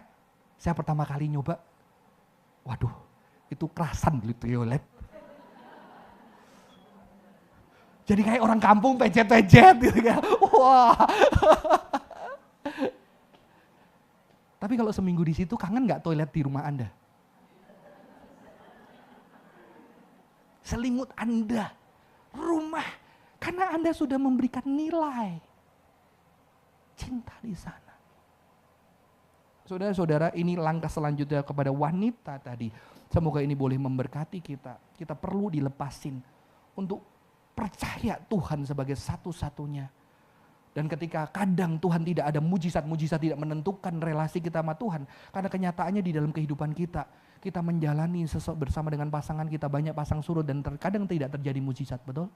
Saya pertama kali nyoba, waduh itu kerasan beli toilet. Jadi kayak orang kampung pejet-pejet gitu kan. Wah. Tapi kalau seminggu di situ kangen nggak toilet di rumah Anda? Selimut Anda, rumah, karena Anda sudah memberikan nilai cinta di sana. Saudara-saudara, ini langkah selanjutnya kepada wanita tadi. Semoga ini boleh memberkati kita. Kita perlu dilepasin untuk percaya Tuhan sebagai satu-satunya. Dan ketika kadang Tuhan tidak ada mujizat-mujizat tidak menentukan relasi kita sama Tuhan. Karena kenyataannya di dalam kehidupan kita. Kita menjalani bersama dengan pasangan kita banyak pasang surut dan kadang tidak terjadi mujizat, betul?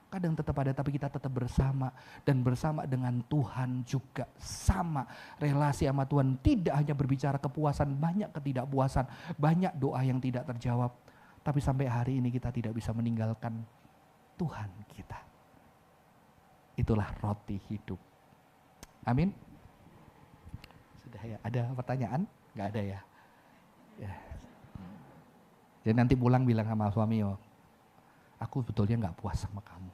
Kadang tetap ada tapi kita tetap bersama. Dan bersama dengan Tuhan juga sama. Relasi sama Tuhan tidak hanya berbicara kepuasan, banyak ketidakpuasan. Banyak doa yang tidak terjawab. Tapi sampai hari ini kita tidak bisa meninggalkan Tuhan kita. Itulah roti hidup. Amin. Sudah ya, ada pertanyaan? Gak ada ya? Ya. Jadi nanti pulang bilang sama suami, oh, aku sebetulnya gak puas sama kamu.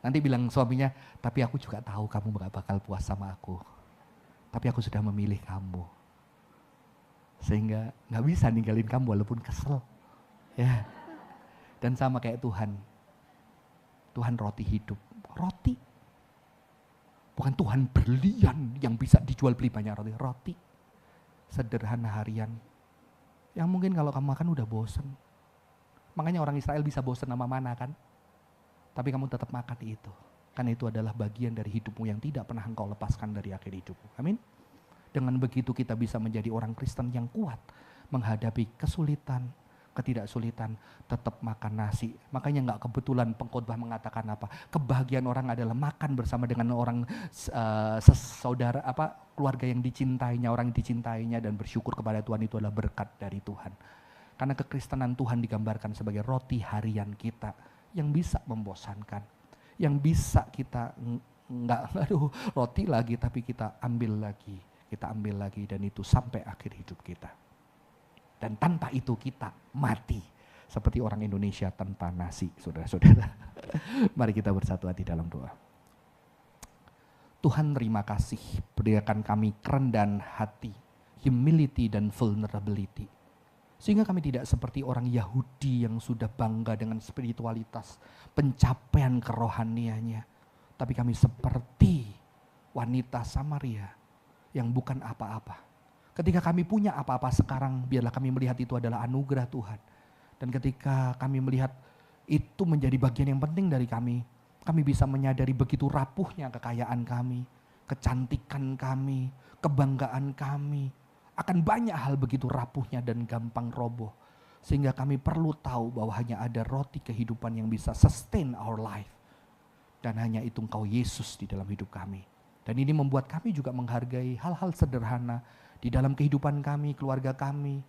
Nanti bilang suaminya, tapi aku juga tahu kamu gak bakal puas sama aku. Tapi aku sudah memilih kamu. Sehingga gak bisa ninggalin kamu walaupun kesel. Ya. Dan sama kayak Tuhan. Tuhan roti hidup. Roti. Bukan Tuhan berlian yang bisa dijual beli banyak roti. Roti. Sederhana harian. Yang mungkin kalau kamu makan udah bosen. Makanya orang Israel bisa bosen sama mana kan. Tapi kamu tetap makan itu. Karena itu adalah bagian dari hidupmu yang tidak pernah engkau lepaskan dari akhir hidupmu. Amin. Dengan begitu kita bisa menjadi orang Kristen yang kuat. Menghadapi kesulitan, ketidaksulitan, tetap makan nasi. Makanya nggak kebetulan pengkhotbah mengatakan apa? Kebahagiaan orang adalah makan bersama dengan orang saudara keluarga yang dicintainya, orang yang dicintainya dan bersyukur kepada Tuhan itu adalah berkat dari Tuhan. Karena kekristenan Tuhan digambarkan sebagai roti harian kita yang bisa membosankan, yang bisa kita roti lagi tapi kita ambil lagi dan itu sampai akhir hidup kita. Dan tanpa itu kita mati. Seperti orang Indonesia tanpa nasi, saudara-saudara. Mari kita bersatu hati dalam doa. Tuhan terima kasih, berikan kami kerendahan hati, humility dan vulnerability. Sehingga kami tidak seperti orang Yahudi yang sudah bangga dengan spiritualitas, pencapaian kerohaniannya. Tapi kami seperti wanita Samaria yang bukan apa-apa. Ketika kami punya apa-apa sekarang, biarlah kami melihat itu adalah anugerah Tuhan. Dan ketika kami melihat itu menjadi bagian yang penting dari kami bisa menyadari begitu rapuhnya kekayaan kami, kecantikan kami, kebanggaan kami. Akan banyak hal begitu rapuhnya dan gampang roboh. Sehingga kami perlu tahu bahwa hanya ada roti kehidupan yang bisa sustain our life. Dan hanya itu Engkau Yesus di dalam hidup kami. Dan ini membuat kami juga menghargai hal-hal sederhana di dalam kehidupan kami, keluarga kami.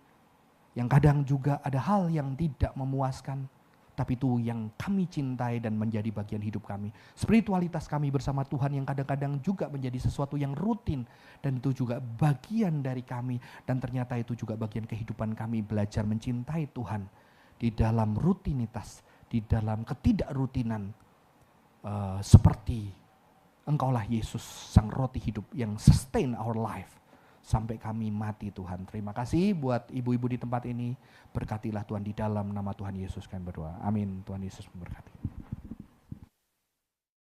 Yang kadang juga ada hal yang tidak memuaskan. tapi itu yang kami cintai dan menjadi bagian hidup kami. Spiritualitas kami bersama Tuhan yang kadang-kadang juga menjadi sesuatu yang rutin, dan itu juga bagian dari kami, dan ternyata itu juga bagian kehidupan kami, belajar mencintai Tuhan di dalam rutinitas, di dalam ketidakrutinan, seperti Engkaulah Yesus, sang roti hidup yang sustain our life sampai kami mati Tuhan. Terima kasih buat ibu-ibu di tempat ini. Berkatilah Tuhan di dalam nama Tuhan Yesus kami berdoa. Amin. Tuhan Yesus memberkati.